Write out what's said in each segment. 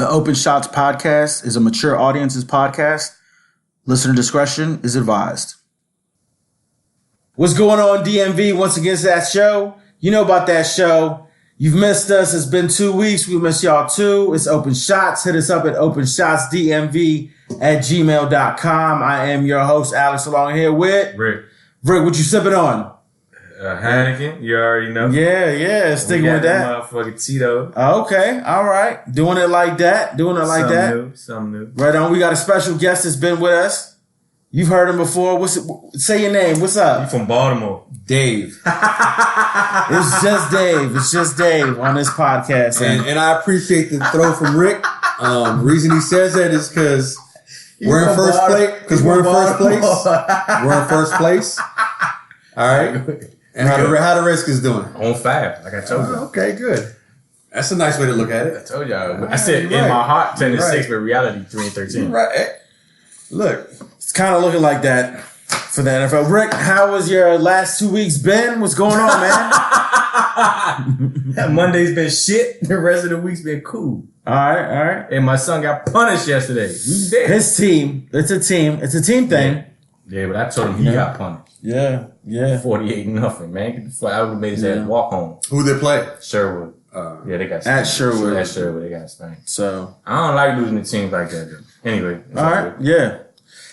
The Open Shots podcast is a mature audience's podcast. Listener discretion is advised. What's going on, DMV? Once again, it's that show. You know about that show. You've missed us. It's been 2 weeks. We miss y'all too. It's Open Shots. Hit us up at openshotsdmv@gmail.com. I am your host, Alex, along here with Rick, what you sipping on? Heineken, you already know. Yeah. Sticking with that. Motherfucking Tito. Okay, all right. Doing it like that. Something new. Right on. We got a special guest that's been with us. You've heard him before. Say your name. What's up? You from Baltimore. Dave. It's just Dave on this podcast. And I appreciate the throw from Rick. Reason he says that is because we're in first place. We're in first place. All right. And how the Redskins doing? On fire, like I told you. Okay, good. That's a nice way to look at it. I told y'all. I said in my heart 10-6, but reality 3-13. Right. Look. It's kind of looking like that for the NFL. Rick, how was your last 2 weeks been? What's going on, man? Monday's been shit. The rest of the week's been cool. All right. And my son got punished yesterday. We dead. His team. It's a team thing. Yeah, but I told him he got punished. Yeah. 48-0, man. I would have made his ass walk home. Who they play? Sherwood. Yeah, they got spanked. At Sherwood, they got spanked. So I don't like losing to teams like that, though. Anyway. All right. Good. Yeah.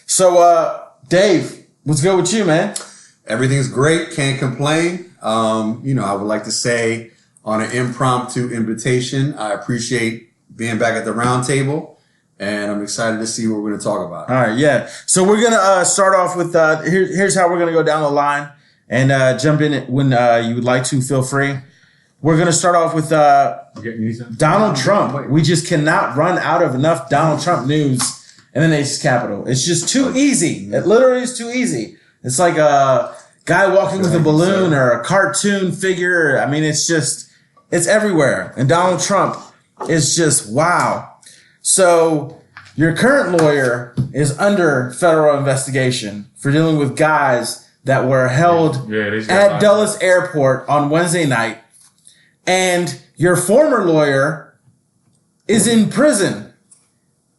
So, Dave, what's good with you, man? Everything's great. Can't complain. I would like to say on an impromptu invitation, I appreciate being back at the round table. And I'm excited to see what we're going to talk about. All right, yeah. So we're going to start off with, here's how we're going to go down the line and jump in when you would like to, feel free. We're going to start off with Donald Trump. We just cannot run out of enough Donald Trump news in the nation's capital. It's just too easy. It literally is too easy. It's like a guy walking with a balloon or a cartoon figure. I mean, it's everywhere. And Donald Trump is just, wow. So your current lawyer is under federal investigation for dealing with guys that were held at Dulles Airport on Wednesday night. And your former lawyer is in prison.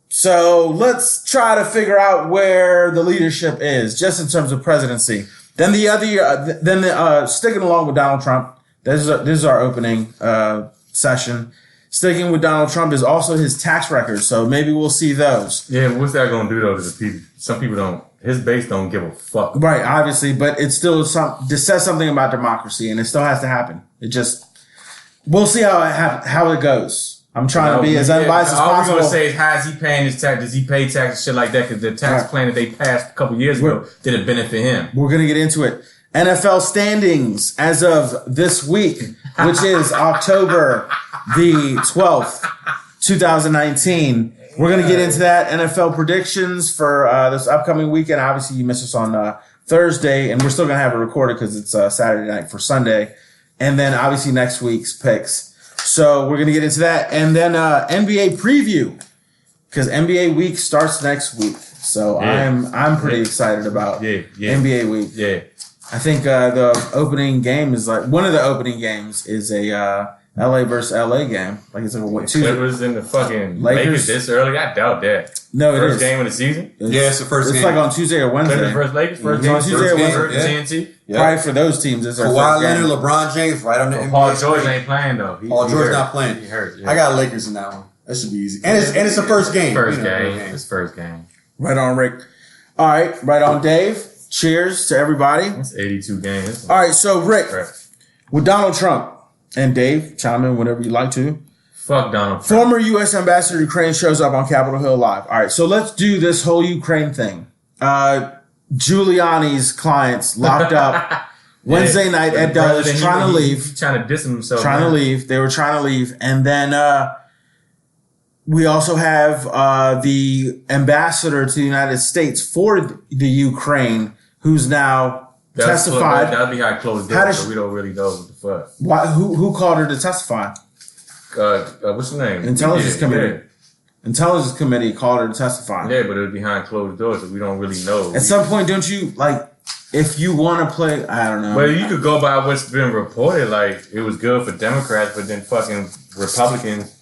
So let's try to figure out where the leadership is just in terms of presidency. Then sticking along with Donald Trump, this is our opening session. Sticking with Donald Trump is also his tax records, so maybe we'll see those. Yeah, what's that going to do, though, to the people? Some people don't, his base don't give a fuck. Right, obviously, but it still says something about democracy, and it still has to happen. We'll see how it goes. I'm trying to be as unbiased as possible. All we're going to say is, how is he paying his tax? Does he pay tax and shit like that? Because the tax plan that they passed a couple years ago didn't benefit him. We're going to get into it. NFL standings as of this week, which is October the 12th, 2019. We're going to get into that. NFL predictions for this upcoming weekend. Obviously, you missed us on Thursday, and we're still going to have it recorded because it's Saturday night for Sunday. And then, obviously, next week's picks. So we're going to get into that. And then NBA preview, because NBA week starts next week. So I'm pretty excited about NBA week. Yeah. I think the opening game is one of the opening games is a LA versus LA game. Like it's like Tuesday. Clippers in the fucking Lakers this early. I doubt that. No, it is. First game of the season. It's the first game. It's like on Tuesday or Wednesday. Clippers versus Lakers. First game Tuesday or Wednesday. TNT. Yep. Probably for those teams. It's Kawhi Leonard, LeBron James, right on the NBA. Paul George ain't playing though. Paul George not playing. He hurt. Yeah. I got Lakers in that one. That should be easy. And it's the first game. It's first game. Right on, Rick. All right, right on, Dave. Cheers to everybody. It's 82 games. All right, so Rick, with Donald Trump and Dave, chime in whenever you like to. Fuck Donald Trump. Former U.S. Ambassador to Ukraine shows up on Capitol Hill Live. All right, so let's do this whole Ukraine thing. Giuliani's clients locked up Wednesday night at Dulles, trying to leave. Trying to distance himself. Trying to leave. They were trying to leave. And then we also have the ambassador to the United States for the Ukraine, w's now testified. That'll be behind closed doors, so we don't really know what the fuck. Why? Who called her to testify? What's her name? Intelligence Committee. Yeah. Intelligence Committee called her to testify. Yeah, but it was behind closed doors, so we don't really know. At some point, don't you, if you want to play, I don't know. Well, you could go by what's been reported. Like, it was good for Democrats, but then fucking Republicans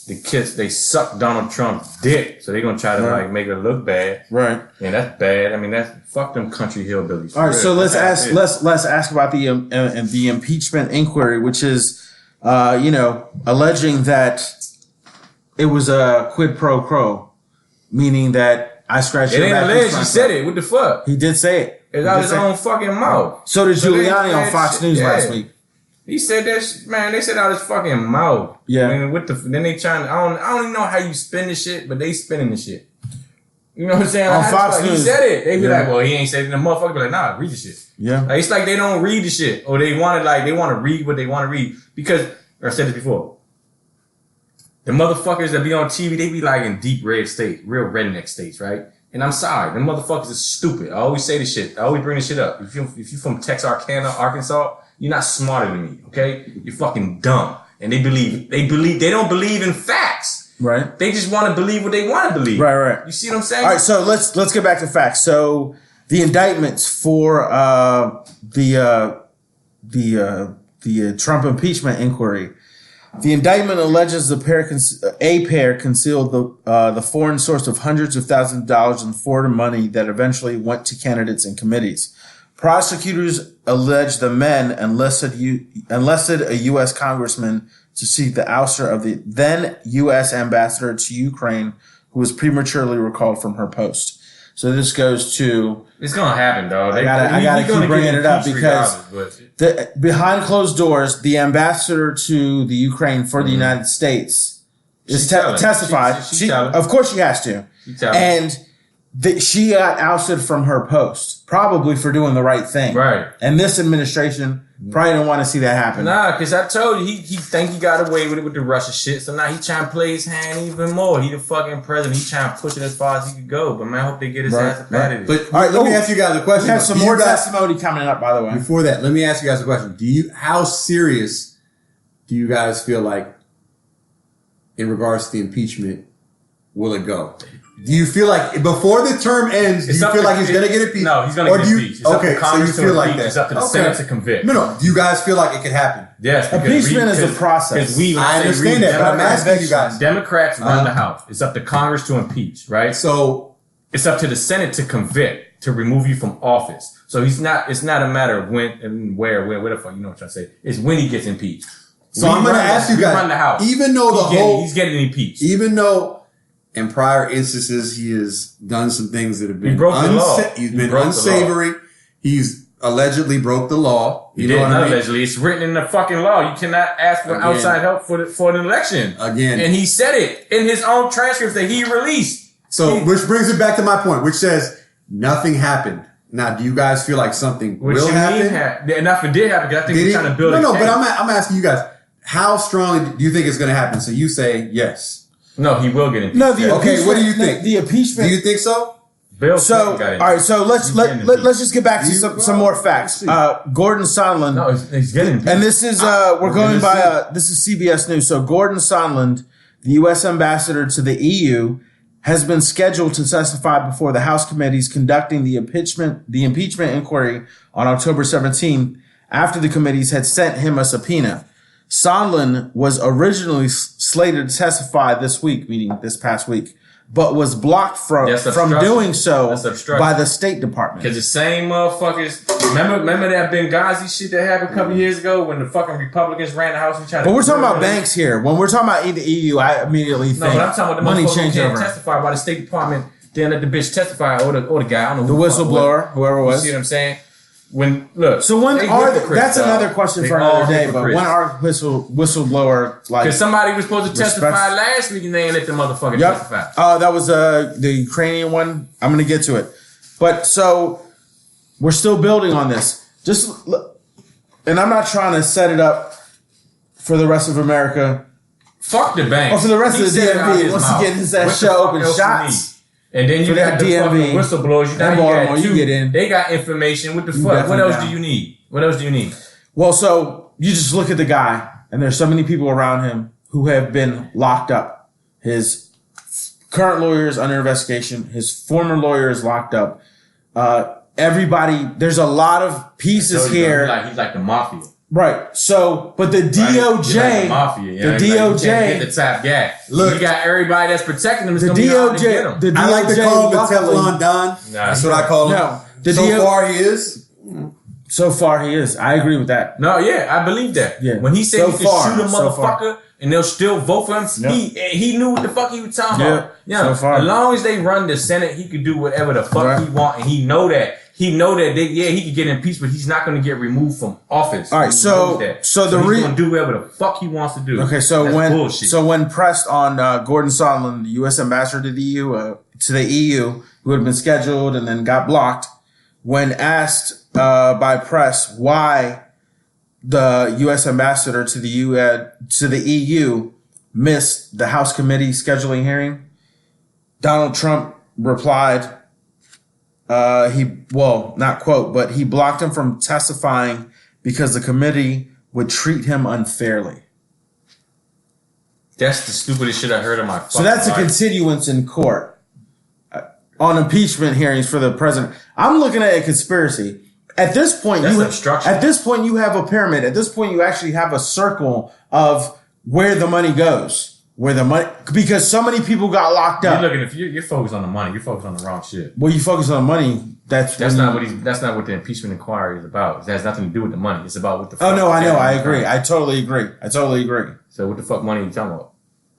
the kids, they suck Donald Trump's dick, so they're gonna try to like make it look bad. Right. And that's bad. I mean, fuck them country hillbillies. All right, so let's ask about the impeachment inquiry, which is, alleging that it was a quid pro quo, meaning that I scratched your back. It ain't alleged. He said it. What the fuck? He did say it. It's out his own fucking mouth. So did Giuliani on Fox News last week. He said that man. They said out his fucking mouth. Yeah. I mean, then they trying. I don't even know how you spin this shit, but they spinning the shit. You know what I'm saying? On Fox News, he said it. They be like, well, he ain't said it. And the motherfucker be like, nah, read the shit. Yeah. Like, it's like they don't read the shit, or they want to read what they want to read because I said this before. The motherfuckers that be on TV, they be like in deep red states, real redneck states, right? And I'm sorry, them motherfuckers are stupid. I always say this shit. I always bring this shit up. If you from Texarkana, Arkansas, you're not smarter than me, okay? You're fucking dumb. And they don't believe in facts. Right. They just want to believe what they want to believe. Right. You see what I'm saying? All right, so let's get back to facts. So the indictments for the Trump impeachment inquiry. The indictment alleges a pair concealed the foreign source of hundreds of thousands of dollars in foreign money that eventually went to candidates and committees. Prosecutors allege the men enlisted a U.S. congressman to seek the ouster of the then U.S. ambassador to Ukraine, who was prematurely recalled from her post. So this goes to... It's going to happen, dog. I gotta keep bringing it up because behind closed doors, the ambassador to the Ukraine for the United States is testified. Of course she has to. And she got ousted from her post, probably for doing the right thing. Right. And this administration probably don't want to see that happen. Nah, because I told you, he think he got away with it with the Russia shit, so now he trying to play his hand even more. He the fucking president. He trying to push it as far as he could go, but man, I hope they get his ass up out of it. But all right, let me ask you guys a question. We have some more testimony coming up, by the way. Before that, let me ask you guys a question. How serious do you guys feel like, in regards to the impeachment, will it go? Do you feel like before the term ends, do you feel like he's going to get impeached? No, he's going to get impeached. Okay, so you feel like that. It's up to the Senate to convict. No. Do you guys feel like it could happen? Yes. Impeachment is a process. I understand that, but I'm asking you guys. Democrats run the House. It's up to Congress to impeach, right? So it's up to the Senate to convict, to remove you from office. So it's not a matter of when and where the fuck, you know what I'm trying to say. It's when he gets impeached. So I'm going to ask you guys, run the House. Even though he's getting impeached. Even though in prior instances, he has done some things that have been He's been unsavory. He's allegedly broke the law. He did not allegedly. It's written in the fucking law. You cannot ask for outside help for an election. Again. And he said it in his own transcripts that he released. So, which brings it back to my point, which says nothing happened. Now, do you guys feel like something will happen? Nothing did happen because I think he's trying to build No, but I'm asking you guys, how strongly do you think it's going to happen? So you say yes. No, he will get impeached. No, okay, what do you think? The impeachment. Do you think so? Bill all right, so let's just get back to some more facts. Gordon Sondland. No, he's getting impeached. And this is we're going by this is CBS News. So Gordon Sondland, the U.S. ambassador to the EU, has been scheduled to testify before the House committees conducting the impeachment inquiry on October 17th, after the committees had sent him a subpoena. Sondland was originally slated to testify this week, meaning this past week, but was blocked from doing so by the State Department. Because the same motherfuckers, remember that Benghazi shit that happened a couple years ago when the fucking Republicans ran the House and tried to... But we're talking about banks here. When we're talking about the EU, I immediately think but I'm talking about the money motherfucker who can't changeover. testify by the State Department, then let the bitch testify, or the guy, I don't know. The whistleblower, whoever it was. You see what I'm saying? That's another question for another day, but when are whistleblower like... Because somebody was supposed to testify last week and they ain't let the mother testify. That was the Ukrainian one. I'm going to get to it. But so we're still building on this. And I'm not trying to set it up for the rest of America. Fuck the bank. Or for the rest of the DMV. Once he gets his ass show open shots. And then you got the fucking whistleblowers. They got information. What the fuck? What else do you need? Well, so you just look at the guy, and there's so many people around him who have been locked up. His current lawyer is under investigation. His former lawyer is locked up. Everybody, there's a lot of pieces here. He's like the mafia. Right. So, but the DOJ, like the mafia, the DOJ, get the top guy. Look, you got everybody that's protecting them. The DOJ, the DOJ, I like to call him the Teflon Don. That's what I call him. No, so far he is. So far he is. I agree with that. No, yeah, I believe that. Yeah. When he said he could shoot a motherfucker and they'll still vote for him, he knew what the fuck he was talking about. Yeah. So far. As long as they run the Senate, he could do whatever the fuck he want, and he know that. He know that he could get impeached, but he's not going to get removed from office. All right, so he's going to do whatever the fuck he wants to do. Okay, so when pressed on Gordon Sondland, the U.S. ambassador to the EU, who had been scheduled and then got blocked, when asked by press why the U.S. ambassador to the EU missed the House committee scheduling hearing, Donald Trump replied. He blocked him from testifying because the committee would treat him unfairly. That's the stupidest shit I heard in my fucking So that's life. a continuance in court on impeachment hearings for the president. I'm looking at a conspiracy. At this point, you have a pyramid. At this point, you actually have a circle of where the money goes. Because so many people got locked up. If you're focused on the money, you're focused on the wrong shit. Well, you focus on the money. That's not what the impeachment inquiry is about. It has nothing to do with the money. It's about what the fuck. Oh no, I know. I agree. I totally agree. So what the fuck money are you talking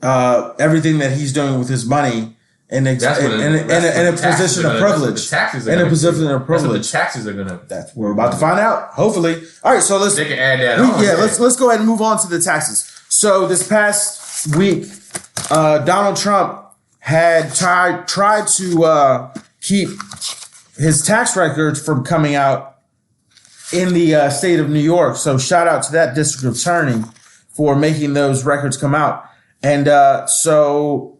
about? Everything that he's doing with his money in a position of privilege. In a position of privilege. That's what the taxes are gonna. That's we're about to find out. Hopefully. All right. So they can add that on. Yeah. Let's go ahead and move on to the taxes. So this past week, Donald Trump had tried to keep his tax records from coming out in the state of New York. So shout out to that district attorney for making those records come out. And so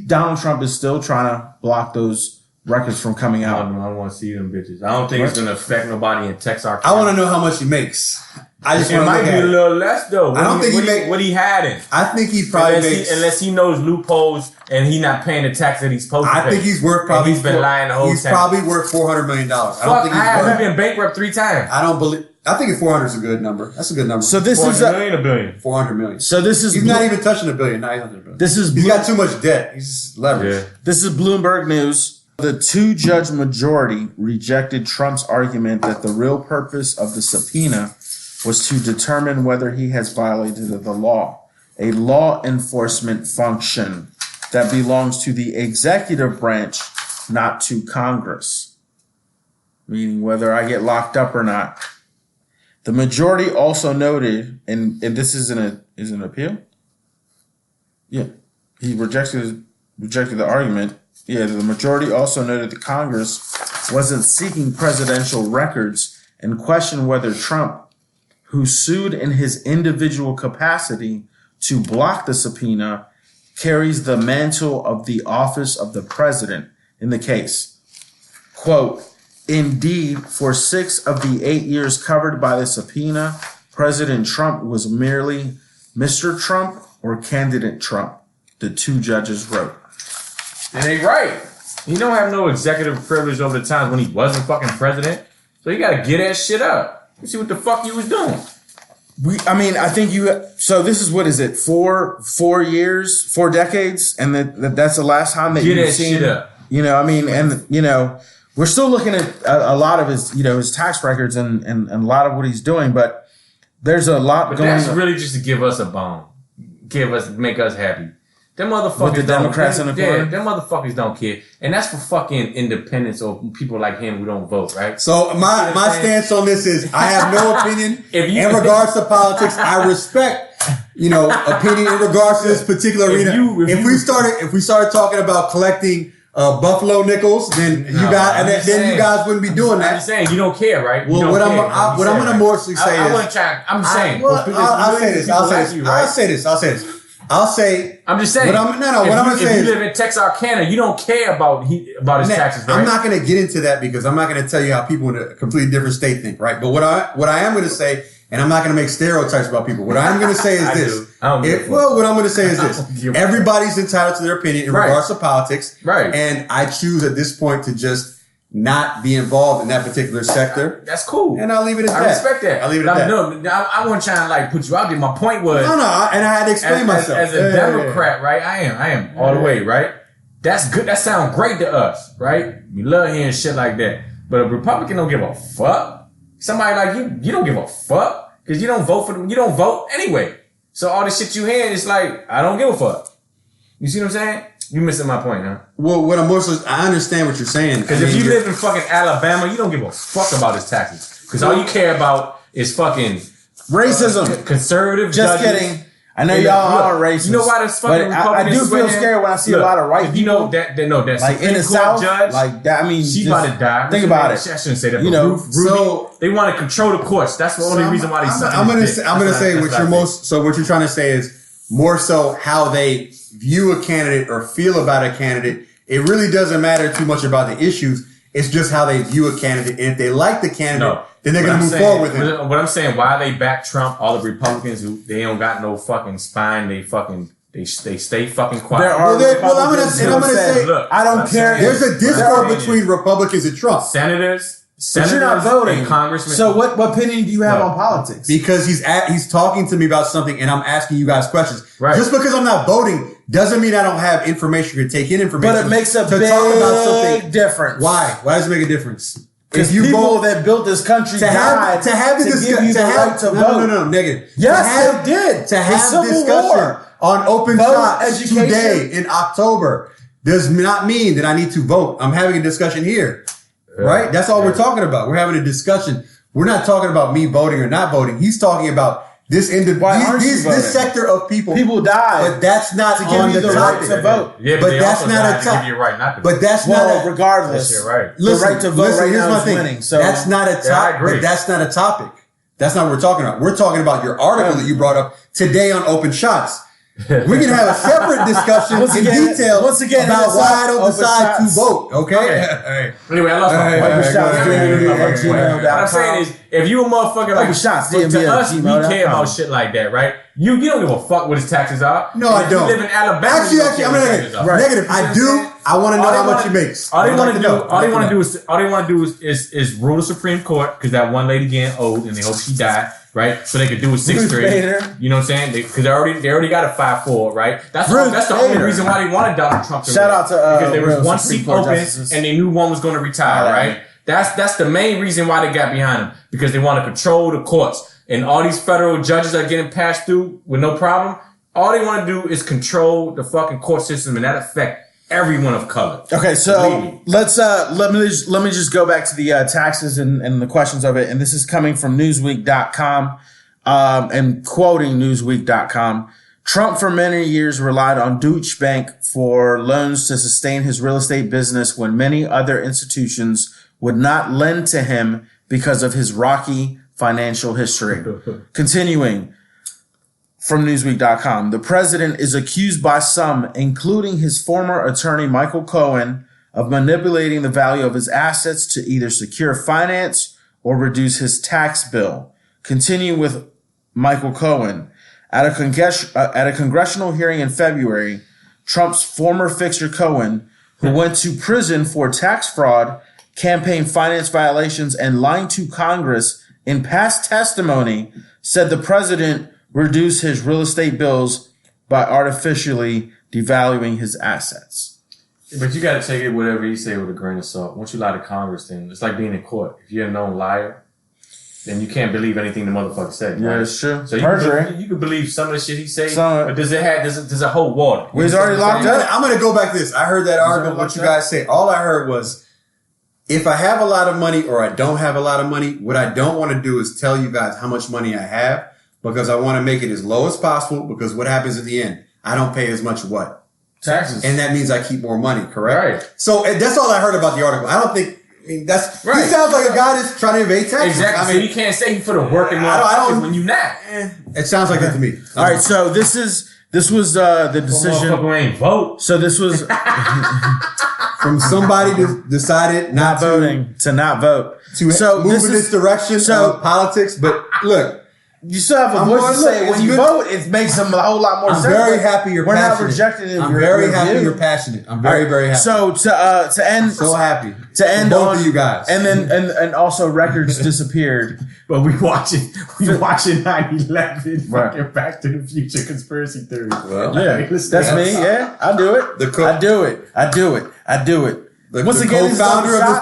Donald Trump is still trying to block those records from coming out. I don't want to see them bitches. I don't think it's going to affect nobody in Texarkana. I want to know how much he makes. It might be a little less though. I don't think what he had in. I think he probably makes, unless he knows loopholes and he's not paying the tax that he's supposed to pay. I think he's worth probably. He's been lying the whole time. He's probably worth $400 million. I don't think he's been bankrupt 3 times. I think 400 is a good number. That's a good number. So this is $400 million, $1 billion. 400 million. So this is he's not even touching $1 billion. 900 billion. He's got too much debt. He's just leveraged. Yeah. This is Bloomberg News. The 2-judge majority rejected Trump's argument that the real purpose of the subpoena was to determine whether he has violated the law, a law enforcement function that belongs to the executive branch, not to Congress, meaning whether I get locked up or not. The majority also noted, and this is an appeal? Yeah. He rejected the argument. Yeah, the majority also noted that Congress wasn't seeking presidential records and questioned whether Trump, who sued in his individual capacity to block the subpoena, carries the mantle of the office of the president in the case. Quote, indeed, for 6 of the 8 years covered by the subpoena, President Trump was merely Mr. Trump or Candidate Trump, the 2 judges wrote. It ain't right. He don't have no executive privilege over the times when he wasn't fucking president. So you gotta get that shit up. You see what the fuck you was doing. I think so this is, what is it? 4 years, 4 decades? And that's the last time that you've seen shit up. We're still looking at a lot of his tax records and a lot of what he's doing, but there's a lot going on. But that's really just to give us a bone. Make us happy. Them motherfuckers with the Democrats in the corner? Them motherfuckers don't care. And that's for fucking independents or people like him who don't vote, right? So my stance on this is I have no opinion in regards to politics. I respect, opinion in regards to this particular arena. If we started talking about collecting buffalo nickels, then you guys wouldn't be doing that. I'm just saying you don't care, right? Well, what I'm going to more say is I'm saying. I'll say. I'm just saying. What I'm going to say is, if you live in Texarkana, you don't care about his taxes, right? I'm not going to get into that because I'm not going to tell you how people in a completely different state think, right? But what I am going to say, and I'm not going to make stereotypes about people. What I'm going to say is this. What I'm going to say is this. Everybody's entitled to their opinion in regards to politics. Right. And I choose at this point to just not be involved in that particular sector. That's cool. And I'll leave it at that. I respect that. I'll leave it at that. No, I wasn't trying to like put you out there. My point was... No, and I had to explain myself. As a Democrat, right? I am all the way, right? That's good. That sounds great to us, right? We love hearing shit like that. But a Republican don't give a fuck. Somebody like you don't give a fuck. Because you don't vote for them. You don't vote anyway. So all the shit you hear is like, I don't give a fuck. You see what I'm saying? You missing my point, huh? Well, what I'm more so, I understand what you're saying. Because if you live in fucking Alabama, you don't give a fuck about his taxes. Because all you care about is fucking racism. Conservative Just judges. kidding. I know y'all are racist. You know why this fucking Republicans I do feel scared when I see a lot of white people. You know that like in the South, judge, like that. I mean, she about to die. Think about it. I shouldn't say that. You know, so they want to control the courts. That's the only reason why they. I'm gonna say what you're most. So what you're trying to say is more so how they view a candidate or feel about a candidate. It really doesn't matter too much about the issues. It's just how they view a candidate. And if they like the candidate, then they're going to move forward with it. What I'm saying, why they back Trump, all the Republicans who they don't got no fucking spine, they stay fucking quiet. I'm gonna say, look, I don't care. There's a discord between Republicans and Trump. Senators, but you're not voting. Congressmen. So what opinion do you have on politics? Because he's talking to me about something and I'm asking you guys questions. Right. Just because I'm not voting doesn't mean I don't have information to take in information. But it makes a big talk about something difference. Why? Why does it make a difference? Because people that built this country died to give you the right to vote. No, negative. Yes, they did. To have discussion on open shots today in October does not mean that I need to vote. I'm having a discussion here. Right? That's all we're talking about. We're having a discussion. We're not talking about me voting or not voting. He's talking about this this sector of people. People die. But that's not to give you the right to vote. Yeah, but that's not a topic. Give you a right not to vote. But that's not a, regardless. That's right. The right to vote right now is winning. So that's not a topic. But that's not a topic. That's not what we're talking about. We're talking about your article that you brought up today on open shots. We can have a separate discussion in detail about why I don't decide to vote. Okay. Anyway, I lost my point. What I'm saying is, if you a motherfucker like shots, to us, we care about shit like that, right? You don't give a fuck what his taxes are. No, I don't. You live in Alabama. Actually, I'm negative. I do. I want to know how much he makes. All they want to do is rule the Supreme Court because that one lady getting old and they hope she died. Right, so they could do it 6-3. You know what I'm saying? Because they already got a 5-4. Right, that's the only reason why they wanted Donald Trump to shout out to because there was one seat open and they knew one was going to retire. Right, that's the main reason why they got behind him because they want to control the courts and all these federal judges are getting passed through with no problem. All they want to do is control the fucking court system and that affect everyone of color. Okay, so let's let me just go back to the taxes and the questions of it. And this is coming from Newsweek.com and quoting Newsweek.com. Trump for many years relied on Deutsche Bank for loans to sustain his real estate business when many other institutions would not lend to him because of his rocky financial history. Continuing. From Newsweek.com, the president is accused by some, including his former attorney Michael Cohen, of manipulating the value of his assets to either secure finance or reduce his tax bill. Continue with Michael Cohen. At a congressional hearing in February, Trump's former fixer Cohen, who went to prison for tax fraud, campaign finance violations, and lying to Congress in past testimony, said the president reduce his real estate bills by artificially devaluing his assets. But you got to take it whatever he say with a grain of salt. Once you lie to Congress, then it's like being in court. If you're a known liar, then you can't believe anything the motherfucker said. Yeah, right? it's true. So perjury. You can believe some of the shit he say, but does it hold water? Well, he's already locked up. I'm going to go back to this. I heard that argument, what you guys say. All I heard was, if I have a lot of money or I don't have a lot of money, what I don't want to do is tell you guys how much money I have. Because I want to make it as low as possible because what happens at the end? I don't pay as much what? Taxes. And that means I keep more money, correct? Right. So that's all I heard about the article. I don't think, that's, right. He sounds like a guy that's trying to evade taxes. Exactly. So you can't say he for the working man when you not. It sounds like that to me. All right. So this was the decision. Motherfucker ain't vote. So this was from somebody who decided not voting to not vote. To move in this direction of politics. But look, You still have a voice to say when you vote. It makes them a whole lot more sense. I'm very happy you're passionate. We're not rejecting it. I'm very happy you're passionate. I'm very, very happy. So to end, so happy to end both on of you guys, and then and also records disappeared. But we watching 9/11 fucking Back to the Future conspiracy theory. Well, yeah, that's me. Yeah, I do it. I do it. Once again, co-founder of this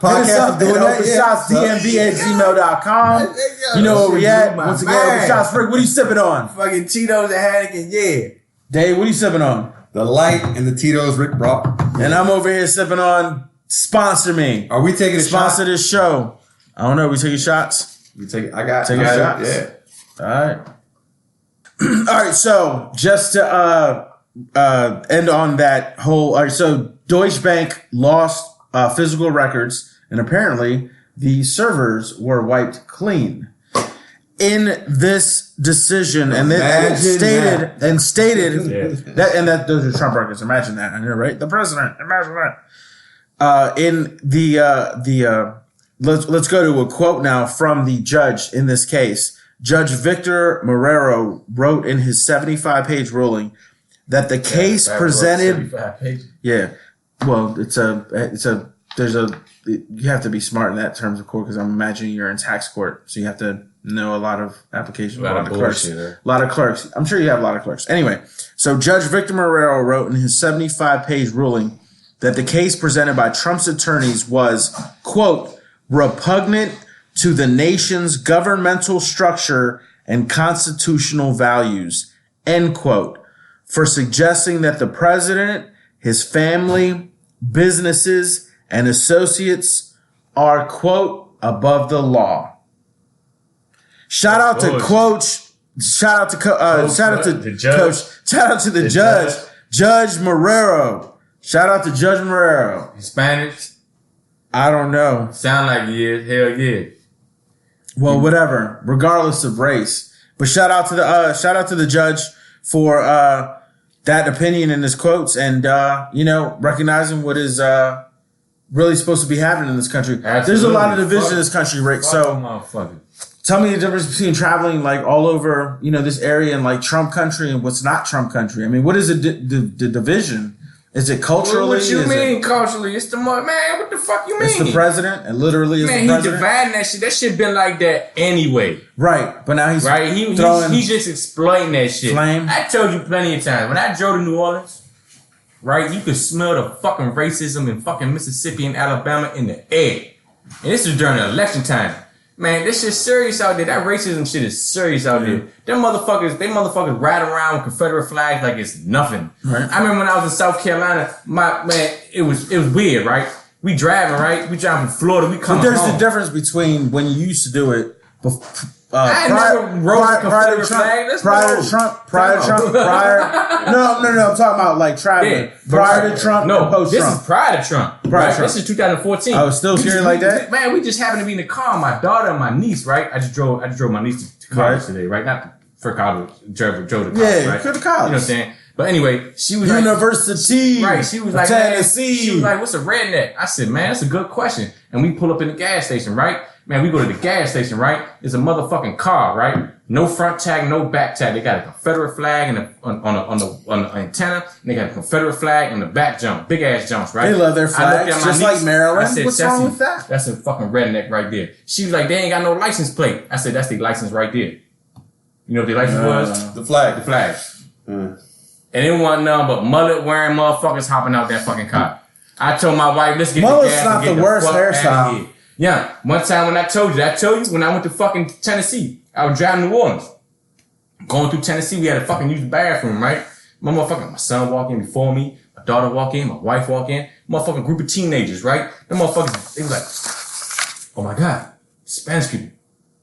podcast is doing that. Shots, dmv@gmail.com. You know where we at. Once again, Shots, Rick, what are you sipping on? Fucking Cheetos and Heineken, yeah. Dave, what are you sipping on? The light and the Tito's Rick brought. And I'm over here sipping on Sponsor Me. Are we taking a Sponsor shot? this show. I don't know. We taking shots? We take it. I got shots. Yeah. All right. All right. So just to end on that whole. All right. So Deutsche Bank lost physical records, and apparently the servers were wiped clean. In this decision, and then stated that those are Trump records. Imagine that, I know, right? The president. Imagine that. In the let's go to a quote now from the judge in this case. Judge Victor Marrero wrote in his 75-page ruling that the case presented. 75 pages. Yeah. Well, you have to be smart in that terms of court because I'm imagining you're in tax court, so you have to know a lot of applications, a lot of clerks, a lot of clerks. I'm sure you have a lot of clerks. Anyway, so Judge Victor Marrero wrote in his 75-page ruling that the case presented by Trump's attorneys was, quote, repugnant to the nation's governmental structure and constitutional values, end quote, for suggesting that the president, his family, businesses, and associates are, quote, above the law. Shout out to Coach. Shout out to the judge, Judge Marrero. Shout out to Judge Marrero. Spanish? I don't know. Sound like he is. Hell yeah. Well, whatever. Regardless of race, but shout out to the judge for that opinion in his quotes, and recognizing what is really supposed to be happening in this country. Absolutely. There's a lot of division in this country, Rick. So tell me the difference between traveling like all over, this area and like Trump country and what's not Trump country. I mean, what is the division? Is it culturally? What you mean culturally? It's the man. What the fuck you mean? It's the president. It literally is the president. He dividing that shit. That shit been like that anyway. Right, but now he's he's just exploiting that shit. Flame. I told you plenty of times when I drove to New Orleans, right? You could smell the fucking racism in fucking Mississippi and Alabama in the air, and this is during the election time. Man, this shit's serious out there. That racism shit is serious out there. Them motherfuckers, ride around with Confederate flags like it's nothing. Right. I remember when I was in South Carolina, it was weird, right? We driving, right? We driving from Florida, we coming home. But there's the difference between when you used to do it I never rode a Confederate flag. Prior to Trump. No, I'm talking about like traveling. Prior to Trump, and post Trump. This is prior to Trump. This is 2014. I was still scary like that. Man, we just happened to be in the car. My daughter and my niece, right? I just drove my niece to college today, right? Not for college, drove to college, right? To the college. You know what I'm saying? But anyway, she was University, right? She was like, Tennessee. She was like, "What's a redneck?" I said, "Man, that's a good question." And we pull up in the gas station, right? Man, we go to the gas station, right? It's a motherfucking car, right? No front tag, no back tag. They got a Confederate flag on the antenna, and they got a Confederate flag on the back jump, big ass jumps, right? They love their flags, just like Maryland. I said, what's wrong with that? That's a fucking redneck right there. She was like, they ain't got no license plate. I said, that's the license right there. You know what the license was? The flag. The flag. And it wasn't nothing but mullet wearing motherfuckers hopping out that fucking car. I told my wife, let's get Mullet's the gas not and get the worst fuck hairstyle. out of here. Yeah, one time when I told you when I went to fucking Tennessee, I was driving New Orleans. Going through Tennessee, we had to fucking use the bathroom, right? My son walked in before me, my daughter walked in, my wife walked in, motherfucking group of teenagers, right? Them motherfuckers, they was like, oh my God, Spanish people.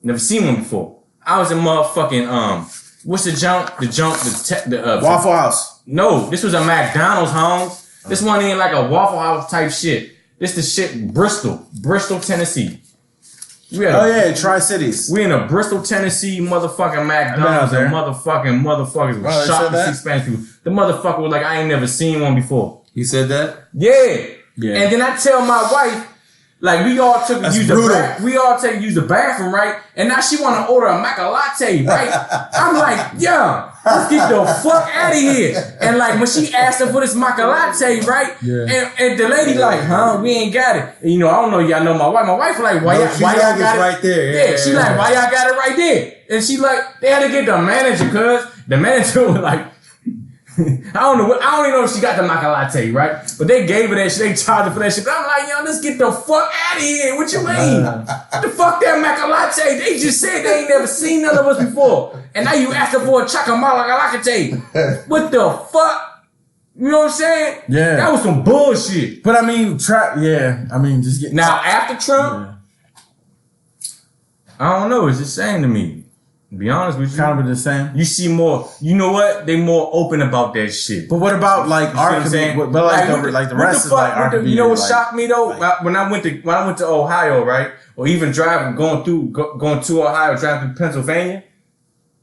Never seen one before. I was in motherfucking, what's the jump? Waffle House. No, this was a McDonald's, Holmes. This one ain't like a Waffle House type shit. This the shit, Bristol, Tennessee. Tri-Cities. We in a Bristol, Tennessee motherfucking McDonald's and motherfuckers was shocked to see Spanish people. The motherfucker was like, I ain't never seen one before. He said that? Yeah. And then I tell my wife, Like we all took That's use brutal. we all take use the bathroom, right? And now she want to order a maca latte, right? I'm like, yeah, let's get the fuck out of here. And like when she asked her for this maca latte, right? Yeah. And the lady like, huh? We ain't got it. And, you know, I don't know y'all know my wife. My wife like, why y'all got it right there? Yeah, she like, why y'all got it right there? And she like, they had to get the manager, cause the manager was like, I don't even know if she got the maca latte, right? But they gave her that shit, they charged her for that shit. But I'm like, yo, let's get the fuck out of here. What you mean? What the fuck that maca latte? They just said they ain't never seen none of us before. And now you asking for a chacamala latte. What the fuck? You know what I'm saying? Yeah. That was some bullshit. But I mean, just get Now, after Trump, I don't know, it's the same to me. To be honest with you. Kind of the same. You see more, you know what? They more open about that shit. But what about like our community? But like the rest is like our community. You know what shocked me though? When I went to Ohio, right? Or even driving, going to Ohio, driving through Pennsylvania.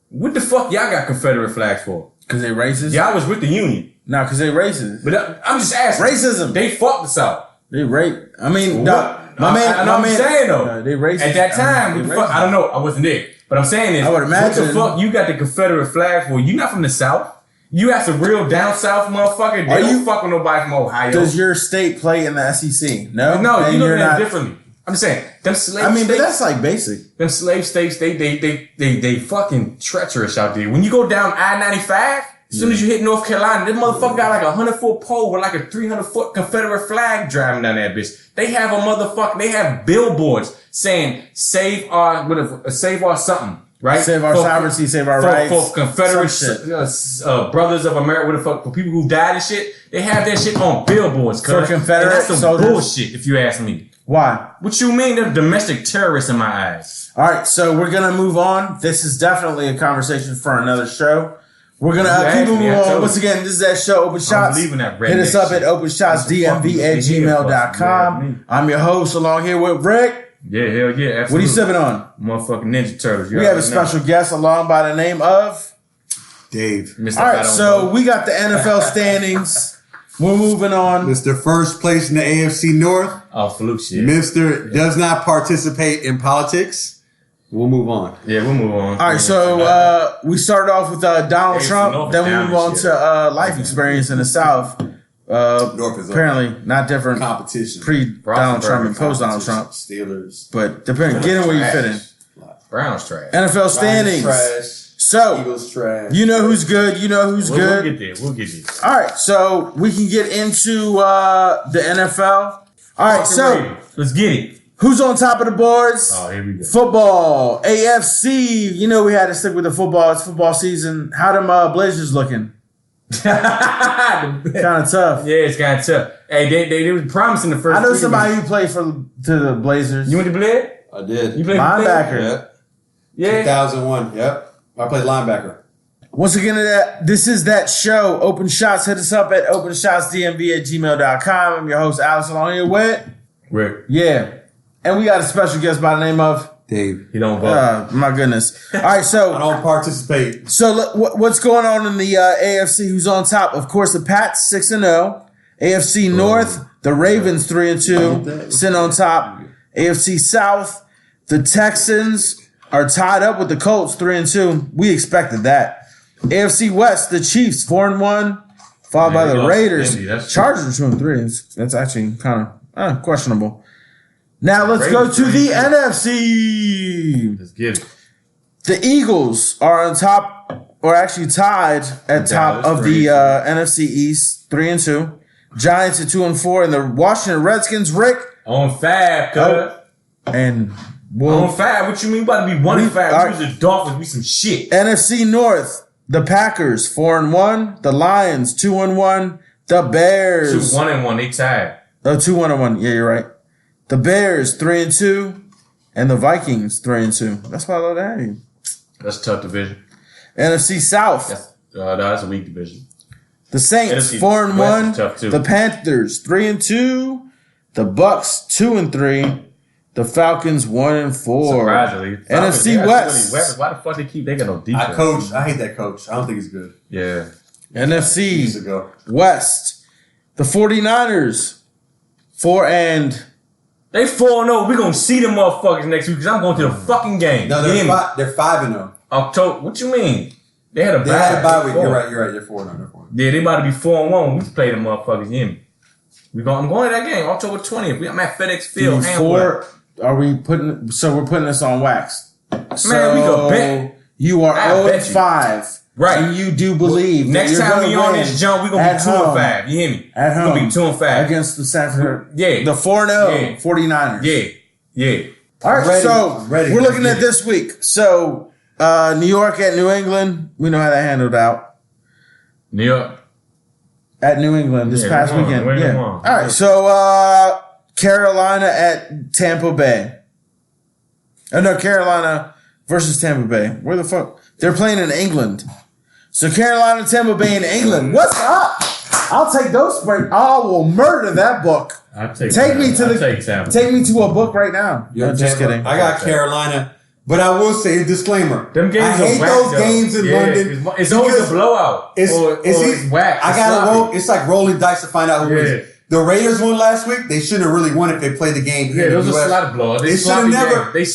What the fuck y'all got Confederate flags for? Because they racist? Y'all was with the Union. No, because they racist. But I'm just asking. Racism. They fought the South. They rape. I mean, I'm saying though. They racist. At that time, what the fuck? I don't know. I wasn't there. But I'm saying is, I would imagine. what the fuck you got the Confederate flag for? You not from the South. You ask a real down South motherfucker. They don't fuck with nobody from Ohio. Does your state play in the SEC? No? No, you look at it differently. I'm just saying, them slave states. but that's like basic. Them slave states, they fucking treacherous out there. When you go down I-95, as soon as you hit North Carolina, this motherfucker got like a 100-foot pole with like a 300-foot Confederate flag driving down that bitch. They have they have billboards saying, save our something, right? Save our sovereignty, save our rights. For Confederate brothers of America, what the fuck, for people who died and shit, they have that shit on billboards. For Confederate that's some soldiers? bullshit, if you ask me. Why? What you mean? They're domestic terrorists in my eyes. All right, so we're going to move on. This is definitely a conversation for another show. We're going to keep moving on. Once again, this is that show, Open Shots. Hit us up at openshotsdmv@gmail.com. I'm your host, along here with Rick. Yeah, hell yeah. Absolutely. What are you sipping on? Motherfucking Ninja Turtles. We have a special guest along by the name of Dave. All right, so we got the NFL standings. We're moving on. Mr. First place in the AFC North. Oh, fluke shit. Mr. Does not participate in politics. We'll move on. Yeah, we'll move on. All right, so we started off with Donald Trump. Then we move on to life experience in the South. North is apparently not different. Competition. Pre-Donald Trump and post-Donald Trump. Steelers. But depending, get in where you fit in. Browns trash. NFL standings. Trash. So, Eagles trash. you know who's good. You know who's good. We'll get there. All right, so we can get into the NFL. All right, so let's get it. Who's on top of the boards? Oh, here we go. Football, AFC. You know we had to stick with the football. It's football season. How them Blazers looking? Kind of tough. Yeah, it's kind of tough. Hey, they were promising the first. I know somebody who played to the Blazers. You went to Bled? I did. You played linebacker. Yeah. 2001. Yep. I played linebacker. Once again, this is that show, Open Shots. Hit us up at openshotsdmv@gmail.com. I'm your host, Alex, along here with Rick. Yeah. And we got a special guest by the name of Dave. He don't vote. My goodness. All right, so I don't participate. So what's going on in the AFC? Who's on top? Of course, the Pats 6-0. AFC North, the Ravens 3-2, sitting on top. AFC South, the Texans are tied up with the Colts 3-2. We expected that. AFC West, the Chiefs 4-1, followed by the Raiders. Chargers 2-3. That's actually kind of questionable. Now let's go to the NFC. Let's get it. The Eagles are on top, or actually tied at top of the NFC East, 3-2. Giants at 2-4, and the Washington Redskins, Rick, on 5, cuz. And on 5. What you mean about to be 1-5? We was the Dolphins. We some shit. NFC North, the Packers 4-1, the Lions 2-1, the Bears 2-1. They tied. 2-1. Yeah, you're right. The Bears 3-2, and the Vikings 3-2. That's why I love to have you. That's a tough division. NFC South. That's a weak division. The Saints 4-1. The Panthers 3-2. The Bucks 2-3. The Falcons 1-4. Surprisingly, NFC West. Why the fuck they got no defense? I hate that coach. I don't think he's good. Yeah. NFC West. The 49ers 4-2. They 4-0. We gonna see them motherfuckers next week because I'm going to the fucking game. No, they're 5-0. October. What you mean? They had a bye week. You're right. They're 4-0. Yeah, they about to be 4-1 when we play them motherfuckers. You hear me? I'm going to that game October 20th. I'm at FedEx Field. Are we putting? So we're putting this on wax. Man, we go bet. You are 0-5. Right. And you do believe next time we on this jump, we're going to be 2-5. You hear me? At home. We're going to be 2-5. Against the Sanford. Yeah. The 4-0 49ers. Yeah. All right, we're looking at this week. So, New York at New England. We know how that handled out. New York. At New England this past weekend. Yeah. All right, so Carolina at Tampa Bay. Oh, no, Carolina versus Tampa Bay. Where the fuck? They're playing in England. So Carolina, Tampa Bay in England. What's up? I'll take those breaks. I will murder that book. Take me to a book right now. No, just kidding. I got Carolina. But I will say a disclaimer. Them games I hate those games in London. It's always a blowout. It's whack. I gotta roll. It's like rolling dice to find out who wins. The Raiders won last week. They shouldn't have really won if they played the game here. Yeah, those are slot blowouts. They should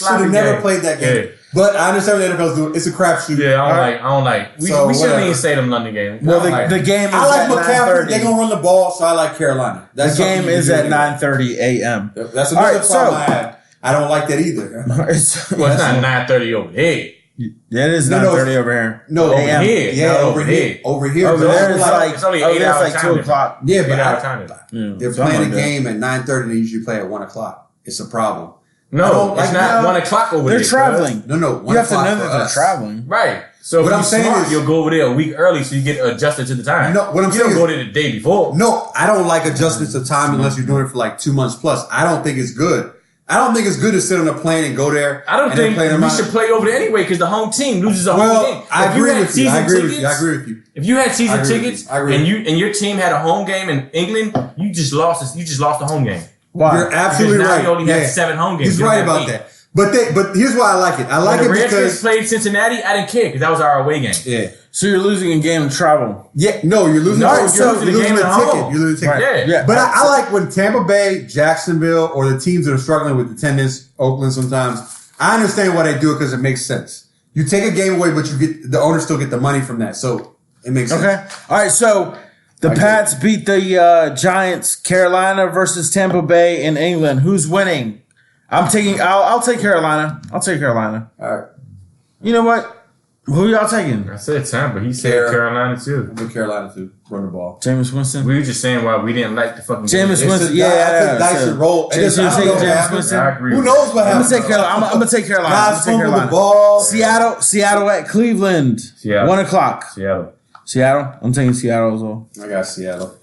have never played that game. Yeah. But I understand what the NFL's doing. It's a crapshoot. Yeah, I don't like. We shouldn't even say them London games. Well, the game is at 9:30. McCaffrey. They're gonna run the ball, so I like Carolina. The game is at 9:30 a.m. That's another problem I have. I don't like that either. It's not 9:30 over here. Yeah, it is 9:30 over here. No, over here. Yeah, over here. Over here. Over there it's only 8 hours. Like 2 o'clock. Yeah, but they're playing a game at 9:30 and they usually play at 1 o'clock. It's a problem. No, it's not 1 o'clock over there. They're traveling. No. You have to know that they're traveling. Right. So what I'm saying is you'll go over there a week early so you get adjusted to the time. No, what I'm saying is you don't go there the day before. No, I don't like adjustments of time unless you're doing it for like 2 months plus. I don't think it's good. I don't think it's good to sit on a plane and go there. I don't think we should play over there anyway because the home team loses a home game. I agree with you. I agree with you. If you had season tickets and your team had a home game in England, you just lost the home game. Why? You're absolutely right. You only have 7 home games. He's right about that. But here's why I like it. I like it because Redskins played Cincinnati. I didn't care because that was our away game. Yeah. So you're losing a game of travel. Yeah. No, you're losing. You're losing the ticket. You're losing the ticket. Right. Yeah. But I like when Tampa Bay, Jacksonville, or the teams that are struggling with attendance, Oakland sometimes. I understand why they do it because it makes sense. You take a game away, but you get the owners still get the money from that, so it makes sense. Okay. All right. So the Pats beat the Giants. Carolina versus Tampa Bay in England. Who's winning? I'll take Carolina. I'll take Carolina. All right. You know what? Who y'all taking? I said Tampa. He said Carolina too. I'm with Carolina too. Run the ball. Jameis Winston. We were just saying why we didn't like the fucking Jameis Winston. Yeah, dice and roll. Jameis Winston. Who knows what happens? I'm gonna take Carolina. Guys fumble the ball. Seattle at Cleveland. 1 o'clock. Seattle. I'm taking Seattle as well. I got Seattle.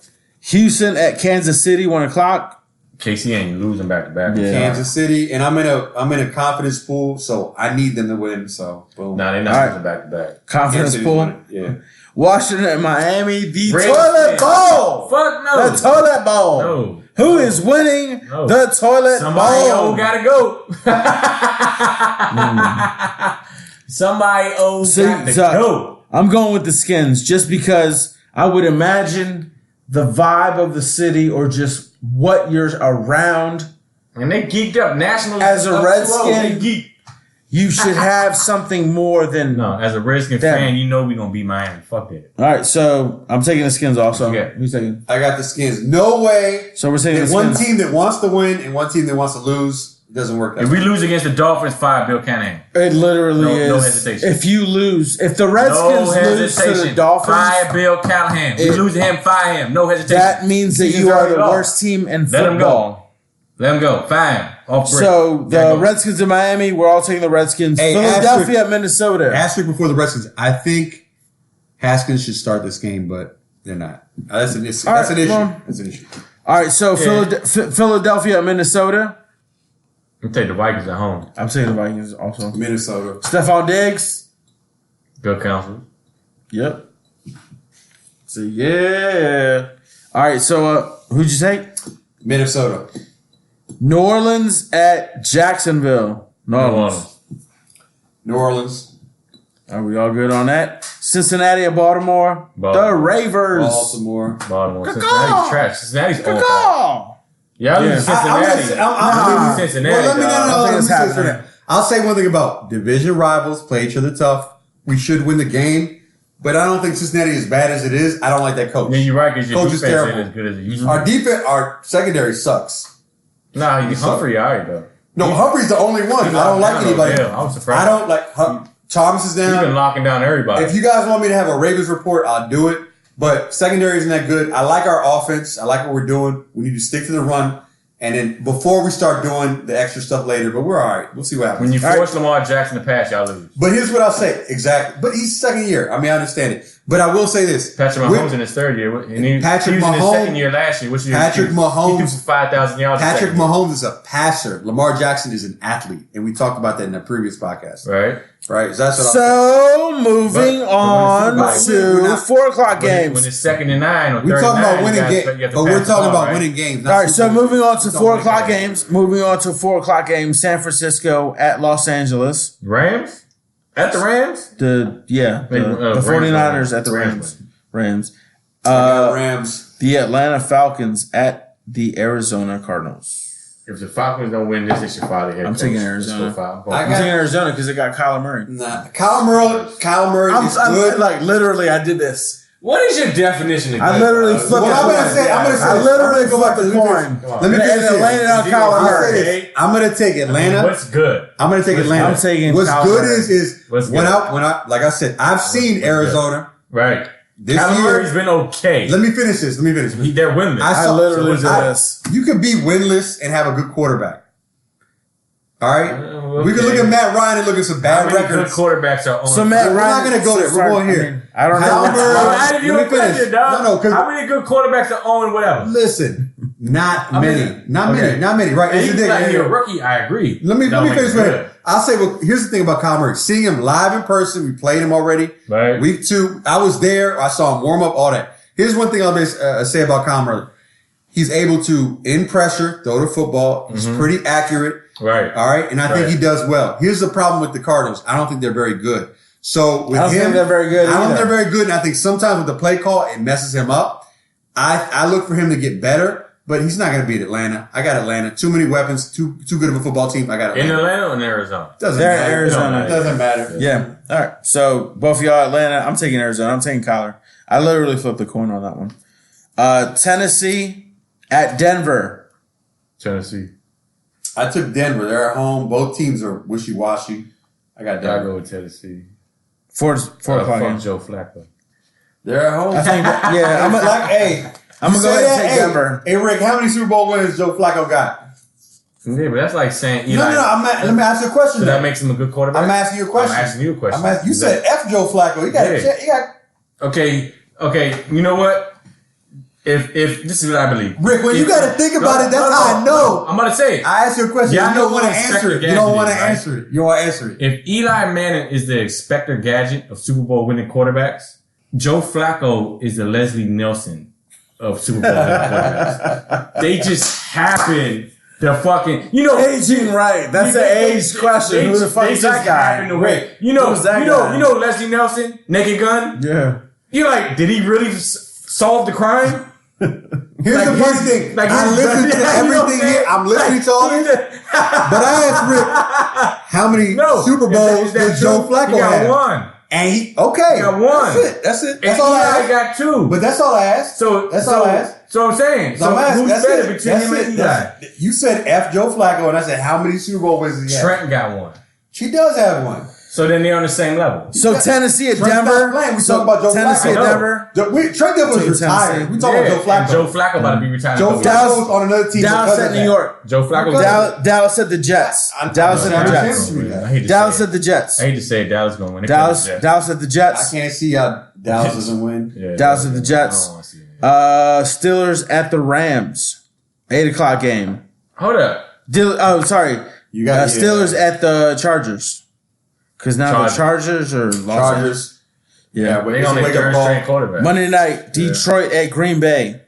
Houston at Kansas City. 1 o'clock. KC ain't losing back to back. Yeah. Kansas City, and I'm in a confidence pool, so I need them to win. So boom. Nah, they're not losing back to back. Confidence pool. Yeah. Washington and Miami, the toilet bowl. Fuck no. The toilet bowl. No. Who is winning the toilet Somebody bowl? gotta go. Somebody got to go. I'm going with the Skins just because I would imagine the vibe of the city or just what you're around. And they geeked up. Nationals as a Redskin, they geeked. You should have something more than... No, as a Redskin fan, you know we're going to beat Miami. Fuck that. All right, so I'm taking the Skins also. Who's taking? I got the Skins. No way. So we're taking the Skins. One Skins. team that wants to win and one team that wants to lose. It doesn't work that way. If we lose against the Dolphins, fire Bill Callahan. It literally is. No hesitation. If you lose, if the Redskins lose to the Dolphins... Fire Bill Callahan. We lose to him, fire him. No hesitation. That means that you are the worst team in football. Let him go. Fine. So the Redskins in Miami, we're all taking the Redskins. Hey, Philadelphia at Minnesota. Asterisk before the Redskins. I think Haskins should start this game, but they're not. That's an issue. That's an issue. All right, so Philadelphia at Minnesota. I'm taking the Vikings at home. I'm taking the Vikings also. Minnesota. Stephon Diggs. Good counsel. Yep. So yeah. All right, so who'd you take? Minnesota. New Orleans at Jacksonville. New Orleans. Are we all good on that? Cincinnati at Baltimore. The Ravers. Baltimore. Cincinnati's trash. Cincinnati's all Yeah, I lose to Cincinnati. I'm Cincinnati. Well, let me say happening. that. I'll say one thing about division rivals play each other tough. We should win the game, but I don't think Cincinnati is as bad as it is. I don't like that coach. Yeah, you're right, because your coach defense is terrible. ain't as good as it used to. Our secondary sucks. Nah, Humphrey, all right, though. No, Humphrey's the only one. I don't like anybody. I was surprised. I don't like Thomas is down. He's been locking down everybody. If you guys want me to have a Ravens report, I'll do it. But secondary isn't that good. I like our offense. I like what we're doing. We need to stick to the run. And then before we start doing the extra stuff later, but we're all right. We'll see what happens. When you force Lamar Jackson to pass, y'all lose. But here's what I'll say. Exactly. But he's second year. I mean, I understand it. But I will say this. Patrick Mahomes in his third year. And he was in his second year last year. Which Patrick Mahomes. He threw for 5,000 yards. Patrick Mahomes is a passer. Lamar Jackson is an athlete. And we talked about that in a previous podcast. Right. Right. That's what So, moving on to 4 o'clock games. When it's 2nd and 9 or 3rd and 9. We're talking about winning games. But we're talking about winning games. All right, so moving on to 4 o'clock games. Moving on to 4 o'clock games. San Francisco at Los Angeles. Rams? At the Rams? The 49ers at the Rams. Rams. Rams. The Atlanta Falcons at the Arizona Cardinals. If the Falcons don't win this, they should fire their head I'm coach. taking Arizona. I'm taking Arizona because they got Kyler Murray. Nah. Kyler Murray is good. Like, literally, I did this. What is your definition of good? I literally flipped the coin. I literally flipped the coin. Let me landed on Kyler Murray. I'm going to take Atlanta. What's good? I'm going to take Atlanta. I'm taking What's Kyler good Murray. is when I like I said, I've seen Arizona. Right. This Kyler year, Murray's been okay. Let me finish this. They're winless. I literally did this. You can be winless and have a good quarterback. All right? Okay. We can look at Matt Ryan and look at some bad How many records. good quarterbacks are on? So Matt We're Ryan. not going to go there. We're going here. I don't know. Let me finish. No, how many good quarterbacks are on whatever? Listen, not many. Not many. Right? And he's like, you're a rookie. I agree. Let me finish with it. I'll say, well, here's the thing about Kyler Murray. Seeing him live in person, we played him already. Right. Week 2, I was there. I saw him warm up, all that. Here's one thing I'll say about Kyler Murray. He's able to, in pressure, throw the football. He's pretty accurate. Right. All right. And I think he does well. Here's the problem with the Cardinals. I don't think they're very good. So with I don't him, think they're very good. I don't think either. they're very good. And I think sometimes with the play call, it messes him up. I look for him to get better, but he's not going to beat Atlanta. I got Atlanta. Too many weapons. Too good of a football team. I got Atlanta. In Atlanta or in Arizona? Doesn't They're matter. Arizona. It doesn't matter. Yeah. All right. So both of y'all Atlanta. I'm taking Arizona. I'm taking Kyler. I literally flipped the coin on that one. Tennessee at Denver. Tennessee. I took Denver. They're at home. Both teams are wishy-washy. I got I Denver. go with Tennessee. 4 o'clock Fuck game. Joe Flacco. They're at home. I think. Yeah. I'm gonna go ahead and take Denver. Hey, Rick, how many Super Bowl wins Joe Flacco got? Yeah, but that's like saying Eli. Let me ask you a question. So that makes him a good quarterback? I'm asking you a question. I'm asking you a question. You said F Joe Flacco. You got. Okay. You know what? If this is what I believe, Rick, when you got to think about it, that's how I know. I'm about to say it. I asked you a question. Yeah, you don't want to answer it. You don't want to answer it. You don't want to answer it. If Eli Manning is the Inspector Gadget of Super Bowl winning quarterbacks, Joe Flacco is the Leslie Nielsen of Super Bowl winning quarterbacks. They just happen to fucking, Aging right. That's an age question. Who the fuck is this guy? Rick, you know Leslie Nielsen, Naked Gun? Yeah. You're like, did he really solve the crime? Here's the funny thing. I listen to everything here. I'm listening to all this. But I asked Rick, how many Super Bowls does Joe Flacco have? He got one. And he got one. That's it. That's all I asked. I got 2. But that's all I asked. That's all I asked. So I'm saying, who's better between him and Eli? You said F Joe Flacco, and I said, how many Super Bowl wins does he have? Trent got one. She does have one. So then they're on the same level. So Tennessee at Denver. We talking about Joe Tennessee Flacco. at Denver. Trent Denver was retired. We talking about Joe Flacco. Joe Flacco about to be retired. Joe Flacco's on another team. Dallas at New York. Joe Flacco. Dallas at the Jets. Dallas at the Jets. Dallas at the Jets. I hate to say it. Dallas going to win. Dallas at the Jets. I can't see how Dallas doesn't win. Dallas at the Jets. Steelers at the Rams. 8 o'clock game. Hold up. Sorry. You got Steelers at the Chargers. Because now the Chargers are Chargers. Yeah, but they on their third straight quarterback. Monday night, Detroit at Green Bay.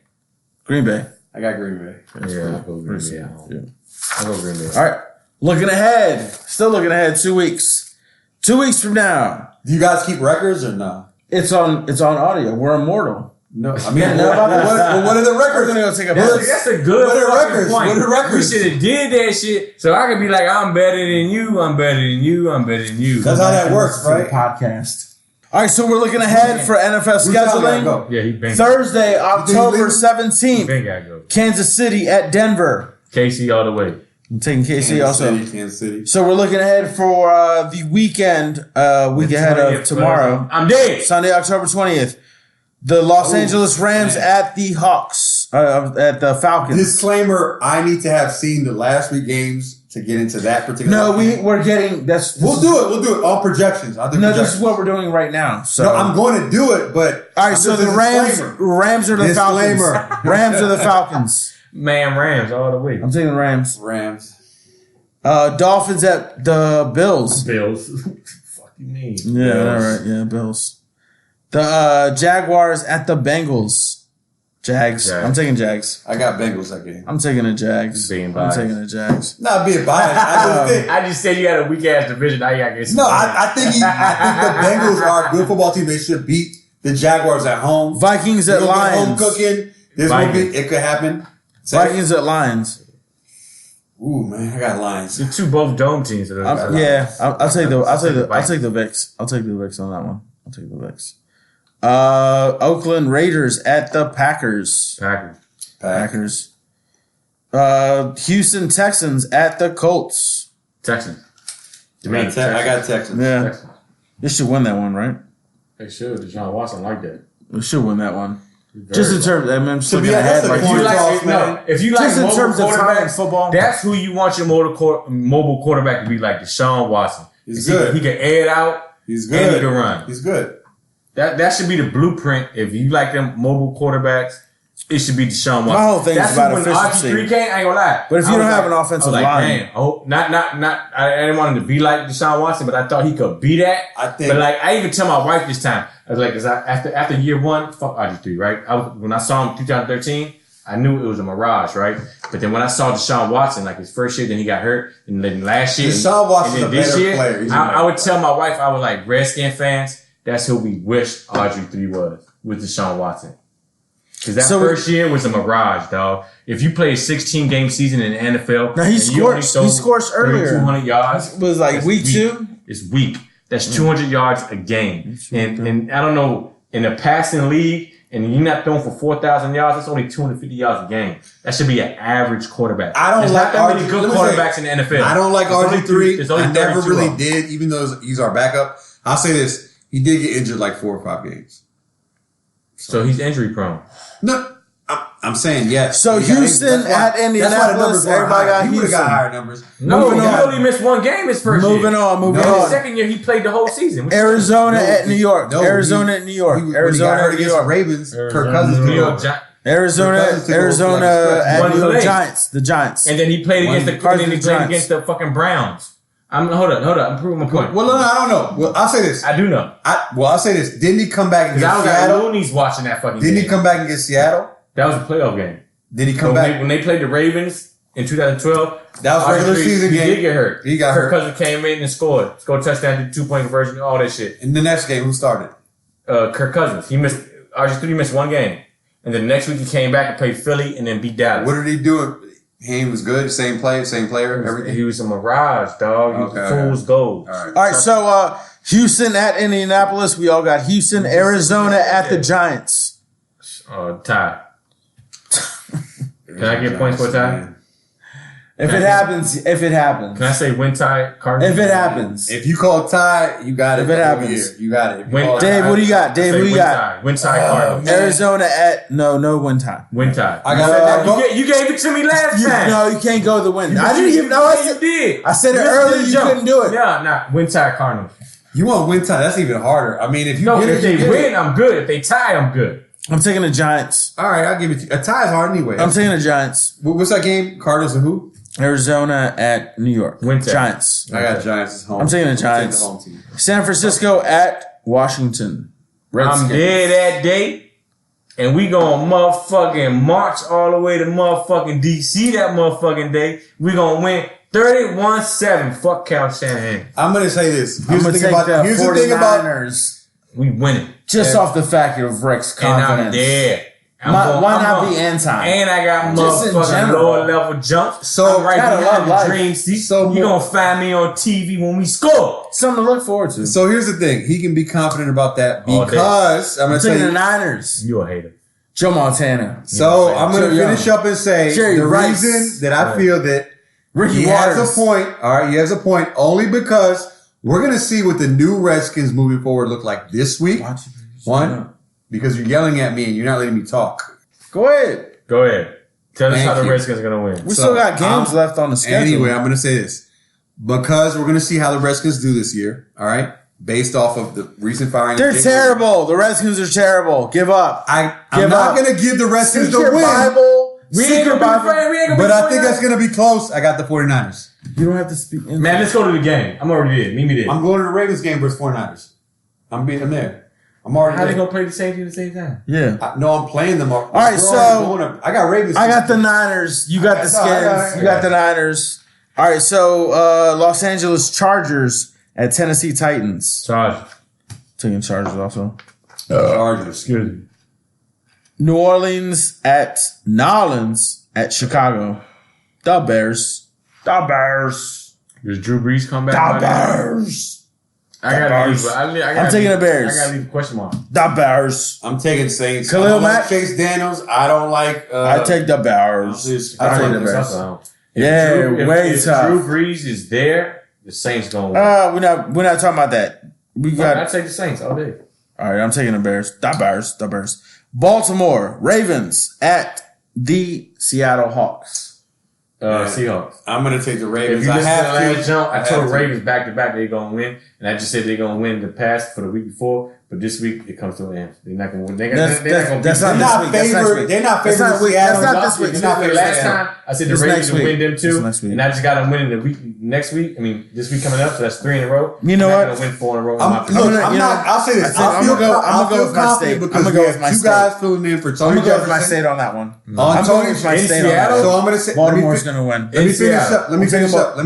Green Bay. I got Green Bay. Yeah, I'll go Green Bay. I'll go Green Bay. All right. Looking ahead. Still looking ahead 2 weeks. 2 weeks from now. Do you guys keep records or no? It's on audio. We're immortal. No, I mean, what are the records? We're gonna go take a That's a good What are fucking records? point. What are records? We should have did that shit, so I could be like, I'm better than you. I'm better than you. I'm better than you. That's how that works, to the right? podcast. All right, so we're looking ahead for NFL scheduling. Yeah, he been Thursday, October He 17th, been gotta go. Kansas City at Denver. KC all the way. I'm taking KC also. Kansas City. So we're looking ahead for the weekend, week ahead of tomorrow. I'm dead. Sunday, October 20th. The Los Angeles Rams at the Hawks, at the Falcons. Disclaimer, I need to have seen the last 3 games to get into that particular No, we're getting, We'll do it. All projections. I'll do No, projections. this is what we're doing right now. So No, I'm going to do it, but... all right, so the Rams are the Falcons. Rams are the Falcons. Man, Rams all the way. I'm taking the Rams. Dolphins at the Bills. Bills. Fuck you mean? Yeah, Bills. all right. Yeah, Bills. The Jaguars at the Bengals. Jags. I'm taking Jags. I got Bengals that game. I'm taking the Jags. Being I'm biased. taking the Jags. Not being biased. I just said you had a weak ass division. Now you got to get some. No, I think the Bengals are a good football team. They should beat the Jaguars at home. Vikings at Lions. Home cooking. It could happen. Vikings at Lions. Ooh, man, I got Lions. The two both dome teams. I'll take the Vicks. I'll take the Vicks on that one. I'll take the Vicks. Oakland Raiders at the Packers. Packers. Houston Texans at the Colts. Texans. I got Texans. Yeah. Texans. They should win that one, right? They should. Deshaun Watson like that. They should win that one. Just in terms, I'm just looking that's ahead. a Like, coin toss, man. If you like just in mobile terms of time in quarterbacks, football, that's who you want your mobile quarterback to be like. Deshaun Watson. He's good. He can air it out. He's good. And he can run. He's good. That should be the blueprint. If you like them mobile quarterbacks, it should be Deshaun Watson. My whole thing is about efficiency. RG3 came, I ain't gonna lie. But if you don't have an offensive line, man, I didn't want him to be like Deshaun Watson, but I thought he could be that. But like, I even tell my wife this time, I was like, after year 1, fuck RG3, right? When I saw him in 2013, I knew it was a mirage, right? But then when I saw Deshaun Watson, like his first year, then he got hurt, and then last year, Deshaun Watson's and then a better player. I would tell my wife, I was like, Redskin fans, that's who we wish RG3 was, with Deshaun Watson. Because that first year was a mirage, dog. If you play a 16-game season in the NFL, now he scorched earlier. 200 yards. It was like week 2. It's weak. That's 200 yards a game. And I don't know, in a passing league, and you're not throwing for 4,000 yards, that's only 250 yards a game. That should be an average quarterback. I don't like that many good quarterbacks in the NFL. I don't like RG3. There's only I never 32 really of them. did, even though he's our backup. I'll say this. He did get injured like 4 or 5 games. So he's injury prone. No, I'm saying yes. So Houston at Indianapolis, everybody got He would have Houston. got higher numbers. No, he only missed 1 game his first year. Moving on. His second year, he played the whole season. Arizona at New York. Arizona at New York. Arizona at New York. Ravens. Kirk Cousins. New York Arizona at New York Giants. The Giants. And then he played against the fucking Browns. Hold up. I'm proving my point. Well, no, I don't know. Well, I'll say this. I do know. I'll say this. Didn't he come back and get I was Seattle? at Looney's watching that fucking Didn't game. he come back and get Seattle? That was a playoff game. Did he come back? When they played the Ravens in 2012, that was regular season game. He did get hurt. He got hurt. Kirk Cousins came in and scored touchdown, did 2-point conversion, all that shit. In the next game, who started? Kirk Cousins. RG3 missed 1 game. And then the next week he came back and played Philly and then beat Dallas. What did he do? He was good, same player, everything. He was a mirage, dog. He was a fool's gold. All right, so Houston at Indianapolis. We all got Houston. Arizona at the Giants. Tie. Can I get points for a tie? If it happens. Can I say win tie Cardinals? If it happens. If you call tie, you got it. If it happens. You got it. Dave, what do you got? Dave, who you got? Win tie Cardinals. Arizona at no win tie. Win tie. I got you gave it to me last time. No, you can't go the win. I didn't even know. You did. I said it earlier. You couldn't do it. Yeah, win tie Cardinals. You want win tie? That's even harder. I mean, if you if they win, I'm good. If they tie, I'm good. I'm taking the Giants. All right, I'll give it to you. A tie is hard anyway. I'm taking the Giants. What's that game? Cardinals and who? Arizona at New York. Winter. Giants. I got Giants at home. I'm taking the Giants. Home team. San Francisco at Washington. I'm there that day, and we gonna motherfucking march all the way to motherfucking DC that motherfucking day. We gonna win 31-7. Fuck Cal Shanahan. I'm gonna say this. Here's the thing about We winning. Just off the fact of Rick's confidence. And I'm there. Why not be anti? And I got Just motherfucking lower level jumps. So I'm right behind the dream seat. So you gonna find me on TV when we score. Something to look forward to. So here's the thing. He can be confident about that because I'm going to tell you. The Niners. You a hater. Joe Montana. So I'm going to finish up and say Jerry the Rice. reason that I feel that Ricky he Waters. has a point. All right, he has a point only because we're going to see what the new Redskins moving forward look like this week. One, because you're yelling at me and you're not letting me talk. Go ahead. Tell us how the Redskins are going to win. We still got games left on the schedule. Anyway, I'm going to say this. Because we're going to see how the Redskins do this year, all right? Based off of the recent firing. They're terrible. The Redskins are terrible. Give up. I'm not going to give the Redskins the win. Bible. We ain't going to be afraid. But I think that's going to be close. I got the 49ers. You don't have to speak. Man, let's go to the game. I'm already there. Meet me there. I'm going to the Ravens game versus 49ers. I'm there. I'm already How there. they going to play the same team at the same time? Yeah. No, I'm playing them. All right, so I got Ravens. I got the Niners. You got the Skins. You got the Niners. All right, so Los Angeles Chargers at Tennessee Titans. Chargers. Taking Chargers also. Chargers. Excuse me. New Orleans at Nolans at Chicago. The Bears. Does Drew Brees come back? The Bears. I gotta leave. I'm taking the Bears. I gotta leave a question mark. The Bears. I'm taking Saints. Khalil Mack. Like Chase Daniels. I don't like. I take the Bears. I take the Bears. Yeah, way tough. Drew Brees is there, the Saints gonna win. We're not talking about that. I take the Saints all day. All right, I'm taking the Bears. The Bears. Baltimore Ravens at the Seattle Hawks. Seahawks. I'm gonna take the Ravens. If you listen to the to. last jump, I told the Ravens back to back they're gonna win, and I just said they're gonna win the past for the week before. But this week it comes to an end. They're not gonna win. They're not favored. They're not favored. That's not this week. Last time I said the Ravens would win them too, and I just got them winning the week next week. I mean this week coming up, so that's 3 in a row. You know what? Gonna win 4 in a row. I'll say this. I'm gonna go with my state because we have two guys filling in for Tony Jefferson. I'm gonna go with my state on that one. On Tony in Seattle. So I'm gonna say Baltimore's gonna win. Let me finish up. Let me finish up.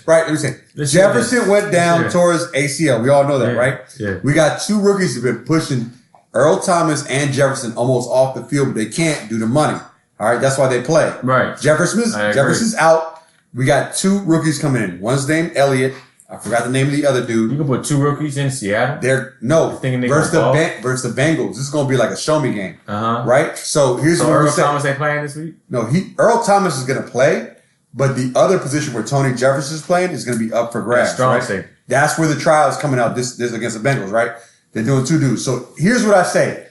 Right. Let me say. Jefferson went down towards ACL. We all know that, right? Yeah. We got two rookies who've been pushing Earl Thomas and Jefferson almost off the field, but they can't due to money. All right, that's why they play. Right. Jefferson's out. We got two rookies coming in. One's named Elliott. I forgot the name of the other dude. You can put two rookies in Seattle. Versus the Bengals. This is going to be like a show me game, right? So here's what Earl Thomas ain't playing this week. No, Earl Thomas is going to play. But the other position where Tony Jefferson is playing is going to be up for grabs. Right? That's where the trial is coming out this against the Bengals, right? They're doing two dudes. So here's what I say.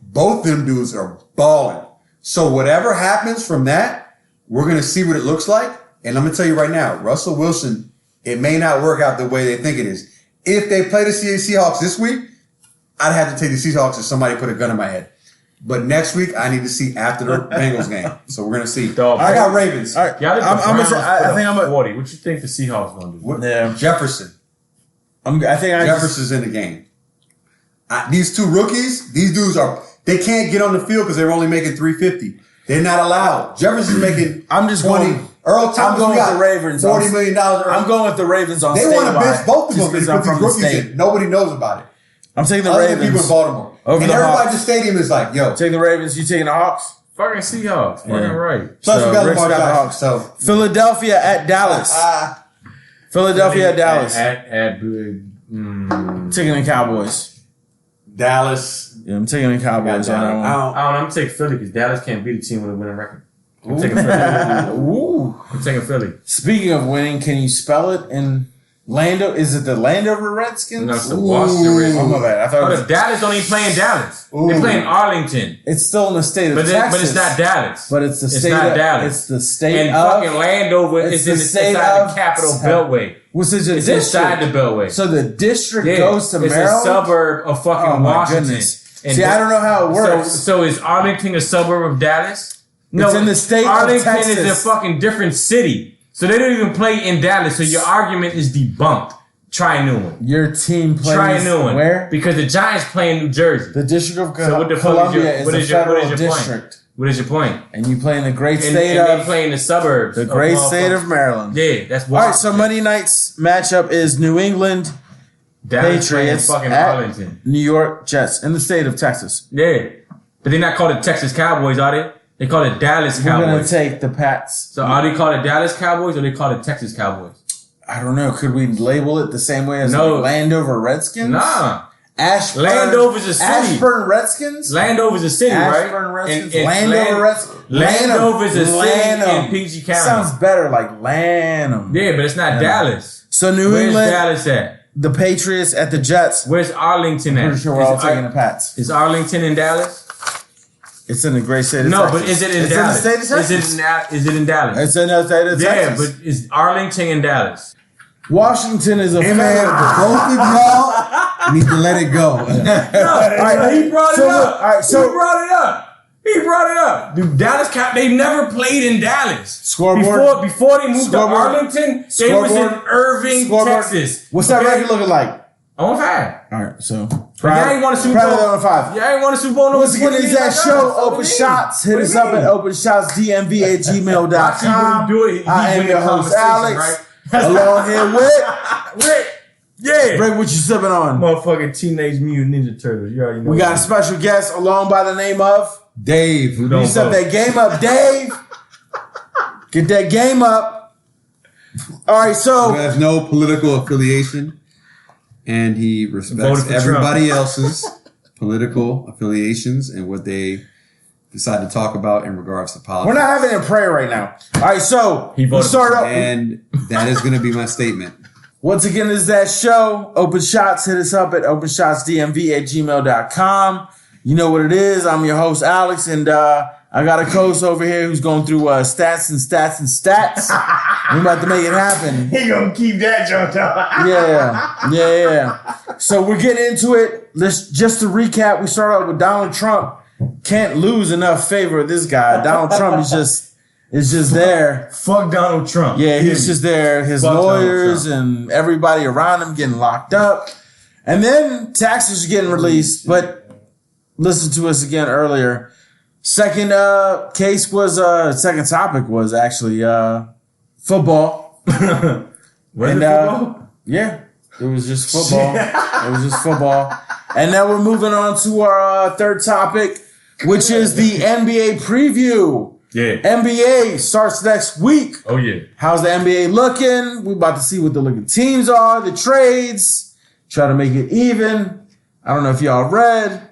Both them dudes are balling. So whatever happens from that, we're going to see what it looks like. And I'm going to tell you right now, Russell Wilson, it may not work out the way they think it is. If they play the Seahawks this week, I'd have to take the Seahawks if somebody put a gun in my head. But next week, I need to see after the Bengals game. So we're going to see. I got Ravens. All right. I think I'm 40. What you think the Seahawks going to do? Yeah. Jefferson. Jefferson's in the game. These two rookies, these dudes they can't get on the field because they're only making $350. They're not allowed. Jefferson's making I'm just 20. going. Earl Thomas, I'm going with the Ravens. $40 million. I'm going with the Ravens on They want to bench both of them because I'm from the state. Nobody knows about it. I'm taking the Other Ravens. people in Baltimore. Over and the everybody Hawks. at the stadium is like, yo. Taking the Ravens, you taking the Hawks? Fucking Seahawks. Fucking right. Plus So, we got Rick's Lamar got the Jackson. Hawks. So Philadelphia at Dallas. Philadelphia at Dallas. Taking the Cowboys. Dallas. Yeah, I'm taking the Cowboys on that one. I don't know. I'm going to take Philly because Dallas can't beat a team with a winning record. I'm taking Philly. Ooh. I'm taking Philly. Speaking of winning, can you spell it in Lando? Is it the Landover Redskins? No, it's the Washington Redskins. Oh, my bad. I thought it was Dallas don't even play in Dallas. They're playing Arlington. It's still in the state of Texas. But it's not Dallas. But it's the it's state not of Dallas. It's the state and of... fucking Landover is inside the capital Beltway. Which is it's inside the Beltway. So the district goes to Maryland? It's a suburb of fucking Washington. Goodness. See, I don't know how it works. So is Arlington a suburb of Dallas? No, it's in the state Arlington of Texas. is a fucking different city. So they don't even play in Dallas. So your argument is debunked. Try a new one. Your team plays Try a new one. Where? Because the Giants play in New Jersey. The District of so what the Columbia fuck is a federal district. Point? What is your point? And you play in the great state and of... they play in the suburbs. The great state of Maryland. Yeah, that's Washington. All right, so Monday night's matchup is New England Dallas Patriots fucking at Arlington. New York Jets in the state of Texas. Yeah. But they're not called the Texas Cowboys, are they? They call it Dallas We're gonna Cowboys. take the Pats. So are they called the Dallas Cowboys or they called it Texas Cowboys? I don't know. Could we label it the same way as No. like Landover Redskins? Nah. Ashburn. Landover's a city. Ashburn Redskins. Landover's a city, right? Ashburn Redskins. And Landover Redskins. Landover's a city Lanham. in PG County. Sounds better, like Lanham. Yeah, but it's not Dallas. So New Where's England, Dallas at? the Patriots at the Jets. Where's Arlington at? Pretty sure we're all taking the Pats. Is Arlington in Dallas? It's in the great state of No, Texas. but is it in it's Dallas? in the state of Texas. Is it in Dallas? It's in the state of Yeah, Texas. but is Arlington in Dallas? Washington is a Hey man, both of y'all need to let it go. No, he brought it up. All right, so he brought it up. He brought it up. Dude, Dallas, they never played in Dallas. Scoreboard. Before they moved Scoreboard. to Arlington, they was in Irving, Texas. What's that record looking like? 0-5. All right, so Y'all ain't won a Super proud of Bowl. the 5. Y'all ain't won a Super Bowl. Once again, is that show Open Shots? Hit us up at openshotsdmv@gmail.com. I am your host Alex. Along here with Rick. Yeah. Rick. What you sipping on? Motherfucking Teenage Mutant Ninja Turtles. You already know. We got a special guest along by the name of Dave. You set that game up, Dave. Get that game up. All right, Who so has no political affiliation, and he respects everybody else's political affiliations and what they decide to talk about in regards to politics. we're not having a prayer right now. All right, so He we voted start for up. And that is going to be my statement. Once again, this is that show. Open Shots. Hit us up at openshotsdmv@gmail.com. You know what it is. I'm your host, Alex, and I got a co-host over here who's going through stats. We're about to make it happen. He gonna keep that joke out. Yeah. So we're getting into it. Just to recap, we start out with Donald Trump. Can't lose enough favor of this guy. Donald Trump is just there. Fuck Donald Trump. Yeah, he's just there. His Fuck lawyers and everybody around him getting locked up. And then taxes are getting released. But listen to us again earlier. Second topic was actually football. Football? Yeah, it was just football. And now we're moving on to our third topic, which is the NBA preview. Yeah. NBA starts next week. Oh yeah. How's the NBA looking? We're about to see what the looking teams are, the trades, try to make it even. I don't know if y'all read.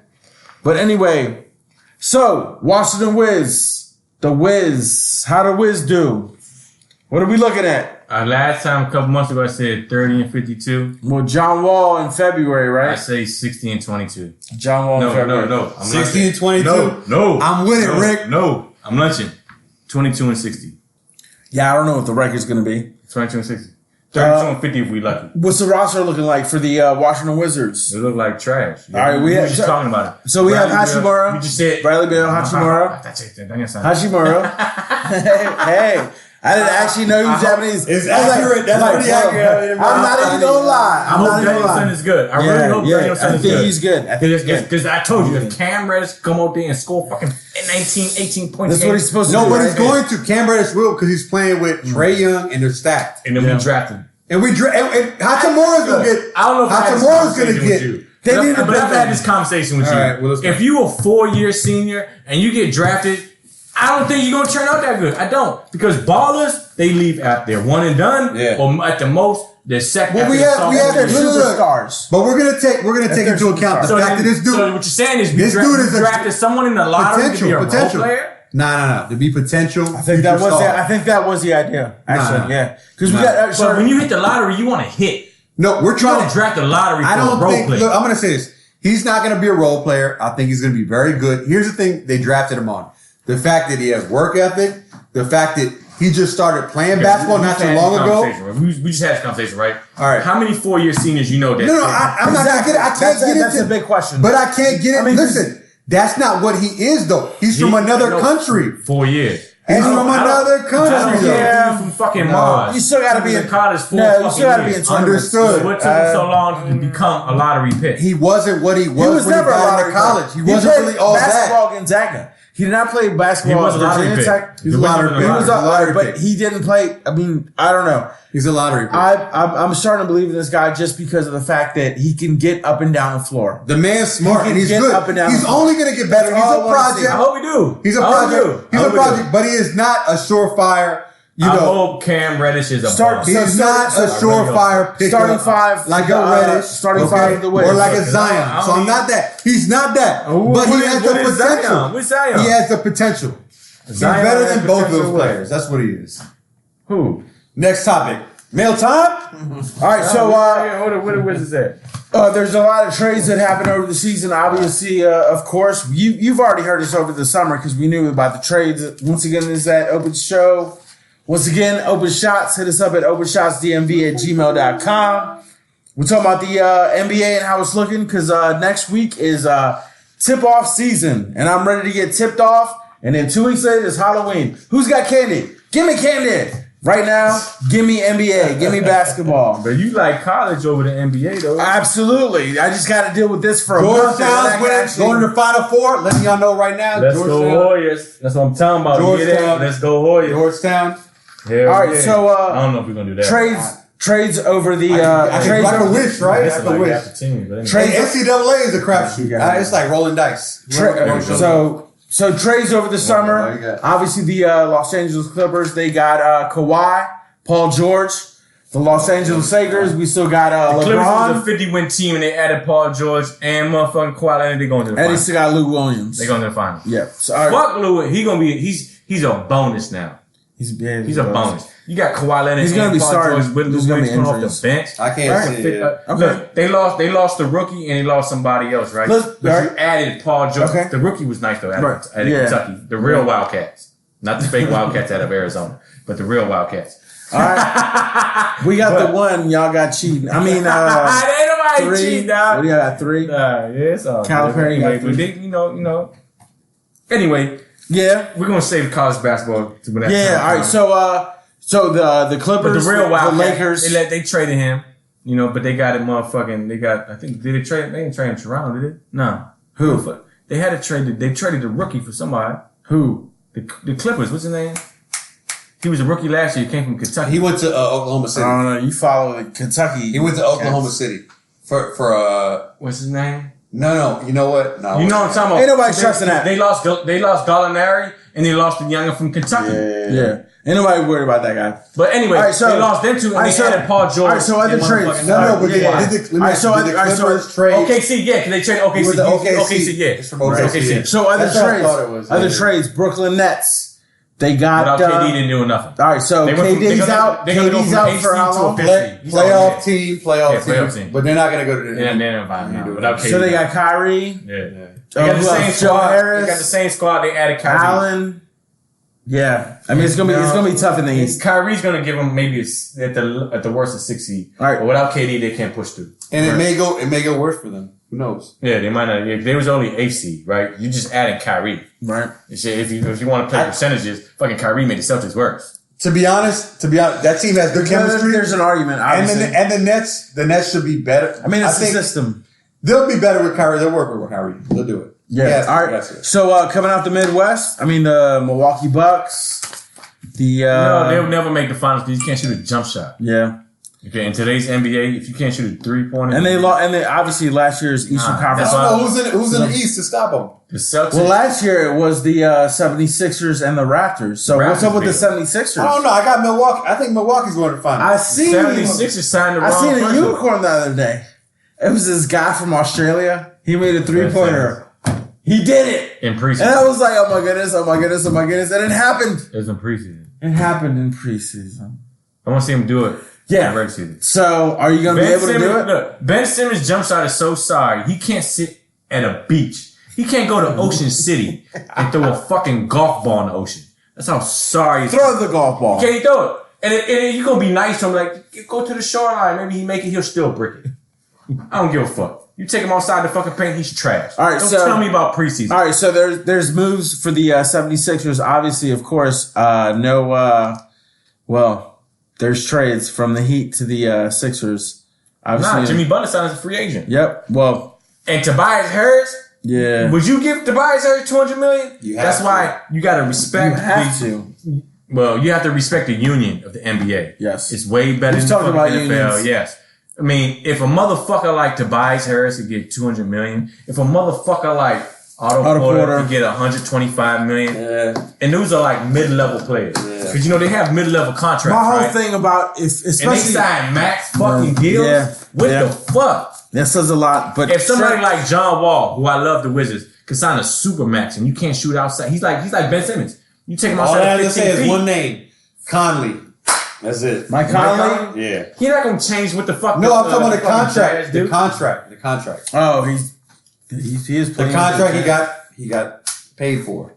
But anyway, so Washington Wiz. The Wiz. How the Wiz do? What are we looking at? Last time, a couple months ago, I said 30 and 52. Well, John Wall in February, I right? say 60 and 22. John Wall in February. No. I'm 60 and 22? No. I'm with it, Rick. No. I'm lunching. 22 and 60. Yeah, I don't know what the record's going to be. 22 and 60. 32 and 50 if we lucky. What's the roster looking like for the Washington Wizards? It look like trash. All right, we were just talking about it. So we have Hachimura. You just said Bradley Beal, Hachimura. Hachimura. Hey. I didn't actually know he was Japanese. It's accurate. That's pretty accurate. I'm not even going to lie. I hope Danielson is good. I really hope Danielson is good. I think he's good. Because I told you, if Cam Reddish come out there and score fucking 18 points. That's what he's supposed to do. No, but he's going to. Cam Reddish will because he's playing with Trae Young and they're stacked. And then we drafted. And Hachimura's going to get. I don't know if Hachimura's going to get. They need to but I've had this conversation with you. Right, well, if you a 4-year senior and you get drafted, I don't think you're going to turn out that good. I don't. Because ballers, they leave after they're one and done. Yeah. Or at the most, they're second. Well, we have They're superstars. But we're gonna take into account the fact that this dude. So what you're saying is, this dude is drafted someone in the lottery to be a role player. No. To be potential. I think that was the idea. Actually, yeah. Because we got. But when you hit the lottery, you want to hit. No, we're trying to draft the lottery. I don't for a role think. player. Look, I'm gonna say this. He's not gonna be a role player. I think he's gonna be very good. Here's the thing: they drafted him on the fact that he has work ethic, the fact that he just started playing basketball not too long ago. We just had this conversation, right? All right. How many 4-year seniors you know that? No, I'm not gonna get it. I can't get into. That's a big question. But I can't get it. Listen, that's not what he is, though. He's from another country. 4 years. He's from another country. Yeah, from fucking Mars. You still got to be in college. No, you still got to be in tournaments. Understood. What took him so long to become a lottery pick? He wasn't what he was when he never a got lottery into college. pick. He wasn't really all that. Basketball Gonzaga. He did not play basketball. He was a lottery pick. He's a lottery pick. He was a lottery, pick. but he didn't play. I mean, I don't know. He's a lottery pick. I'm starting to believe in this guy just because of the fact that he can get up and down the floor. The man's smart and he's get good. up and down He's the floor. only going to get better. He's all I a wanna see. project. I hope we do. He's a project. He's a project, but he is not a surefire. I hope Cam Reddish is a Start- bum. He's not a surefire pick. Starting five, like a Reddish, starting five of the way, or like a I Zion. don't So I'm need- not that. He's not that. Who- But he what has is- the what is potential. Zion? What's Zion? He has the potential. He's Zion better has than both potential those what? players. That's what he is. Who? Next topic. Mail time. All right, so what is that? there's a lot of trades that happened over the season. Obviously, of course, you've already heard us over the summer because we knew about the trades. Once again, this is that open show. Once again, Open Shots. Hit us up at openshotsdmv@gmail.com. We're talking about the NBA and how it's looking because next week is tip-off season, and I'm ready to get tipped off. And then 2 weeks later is Halloween. Who's got candy? Give me candy. Right now, give me NBA. Give me basketball. But you like college over the NBA though. Absolutely. I just got to deal with this for a month. Georgetown's winning, going to the Final Four. Letting y'all know right now. Let's go Warriors. That's what I'm talking about. Georgetown. Let's go Warriors. Georgetown. Hell All right, yeah. so I don't know if we're gonna do that. trades over the I trades can over wish, right? That's I like can wish. half the team, but anyway. Trade- Hey, NCAA is a crapshoot. Yeah. It's like rolling dice. so trades over the what you summer. got? Obviously, the Los Angeles Clippers, they got Kawhi, Paul George. The Los Angeles Lakers, we still got Clippers LeBron, was a 50-win team, and they added Paul George and motherfucking Kawhi Leonard. They going to the and they finals. still got Lou Williams. They going to the finals. Yeah. So, all right. Fuck Lou. He's a bonus now. He's a bonus. You got Kawhi Leonard. He's and gonna be Paul starting. George with Lou There's gonna be Williams coming off injuries. the bench. I can't see it. Okay. Look, they lost the rookie and they lost somebody else, right? Let's- But all you right. added Paul George. Okay. The rookie was nice though. Right. At Yeah. Kentucky, the real Wildcats, not the fake Wildcats out of Arizona, but the real Wildcats. All right. We got the one. Y'all got cheating. I mean, ain't nobody three. cheating, dog. What do you got? 3? Yeah, it's all Calipari got good. three. You know. Anyway, Yeah. we're gonna save college basketball to when that Yeah. time All right. comes. So the But Clippers, the real the Wildcats, Lakers. they traded him, but they got it motherfucking. They got. I think did they trade? They didn't trade him to Toronto, did they? No. Who? They had to trade. They traded the rookie for somebody. Who? The Clippers. What's his name? He was a rookie last year. He came from Kentucky. He went to Oklahoma I City. don't know. You follow the Kentucky. He went to Oklahoma City for What's his name? no. You know what? No. You know what I'm talking about? Ain't nobody trusting that. They lost Gallinari and they lost the younger from Kentucky. Yeah. Ain't nobody worried about that guy. But anyway, All right, so- they lost them two and all right, they so- added Paul George. all right, so other and trades. motherfucking- No, but Yeah. did the All right, so Clippers trade? OKC, yeah, because they traded OKC. With the OKC. OKC, yeah. It's from OKC. OKC. So other That's what I trades. thought it was. Other Yeah. trades. Brooklyn Nets. They got. Without KD, didn't do nothing. all right. So They went from- KD's they're gonna- out. they're gonna go KD's from out AC for how to a long? fifth seed. He's Playoff out team, Yeah, playoff team. but they're not going to go to the. They're fine now. Without KD. So they got Kyrie. Yeah. They Oh, got the who same else? Joe squad. Harris? They got the same squad. They added Kyrie. Allen. Yeah. I mean, it's gonna be tough in the East. Kyrie's gonna give them maybe at the worst a 6 seed. All right. But without KD, they can't push through. And it may go worse for them. Who knows? Yeah, they might not. They was only 8 seed, right? You just adding Kyrie. Right. If you want to play percentages, fucking Kyrie made the Celtics worse. To be honest, that team has good chemistry. There's an argument. Obviously. And the Nets should be better. I mean, it's the think system. they'll be better with Kyrie. They'll work with Kyrie. They'll do it. Yeah. Yes, All right. that's it. So coming out the Midwest, I mean the Milwaukee Bucks. No, they'll never make the finals because you can't shoot a jump shot. Yeah. Okay, in today's NBA, if you can't shoot a 3-pointer, And they lost. And they obviously last year's Eastern Conference. that's why- Who's in the East to stop them? the Celtics. Well, last year it was the 76ers and the Raptors. So what's Raptors up with the beat 76ers? I don't know. I got Milwaukee. I think Milwaukee's going to the I finals. seen 76ers signed the wrong I seen a person. unicorn the other day. It was this guy from Australia. He made a 3-pointer. He did it. in And preseason. I was like, oh my goodness, oh my goodness, oh my goodness. And it happened. It was in preseason. It happened in preseason. I want to see him do it. Yeah. In regular season. So are you going to be able to do it? Look, Ben Simmons' jump shot is so sorry. He can't sit at a beach. He can't go to Ocean City and throw a fucking golf ball in the ocean. That's how sorry. Throw the golf ball. Can he throw it? And you're going to be nice to him, like, go to the shoreline. Maybe he make it, he'll still brick it. I don't give a fuck. You take him outside the fucking paint, he's trash. All right, don't so- tell me about preseason. All right, so there's moves for the 76ers. Obviously, of course, there's trades from the Heat to the Sixers. Obviously, Nah, Jimmy Butler signed as a free agent. Yep. Well, And Tobias Harris Yeah. Would you give Tobias Harris $200 million? That's why you got to respect. You have to. Well, you have to respect the union of the NBA. Yes. It's way better than the fucking NFL. Unions. Yes. I mean, if a motherfucker like Tobias Harris could get $200 million, if a motherfucker like Otto Porter could get $125 million, and those are like mid-level players. Because, they have mid-level contracts, my whole thing about, especially... And they sign max fucking deals? What the fuck? That says a lot, but... If somebody like John Wall, who I love the Wizards, could sign a super max and you can't shoot outside, he's like Ben Simmons. You take him outside all I have to 15 say feet. is one name. Conley. That's it. Mike Conley? Yeah. He's not going to change what the fuck... No, I'm talking about the contract. The contract. Oh, he is playing... The contract he got paid for.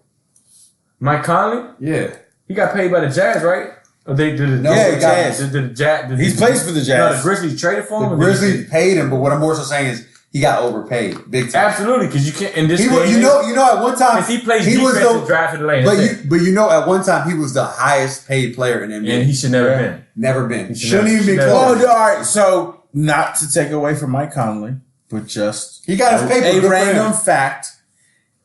Mike Conley? Yeah. He got paid by the Jazz, right? Or they did it? No, Jazz. He plays for the Jazz. No, the Grizzlies traded for him. The Grizzlies paid him, but what I'm more so saying is he got overpaid big time. Absolutely, because you can't in this. You know, at one time he plays defense drafted lane. But at one time he was the highest paid player in NBA, and he should never been. Never been. Shouldn't even be close. Oh, all right. So not to take away from Mike Conley, but just he got his paper. A random fact: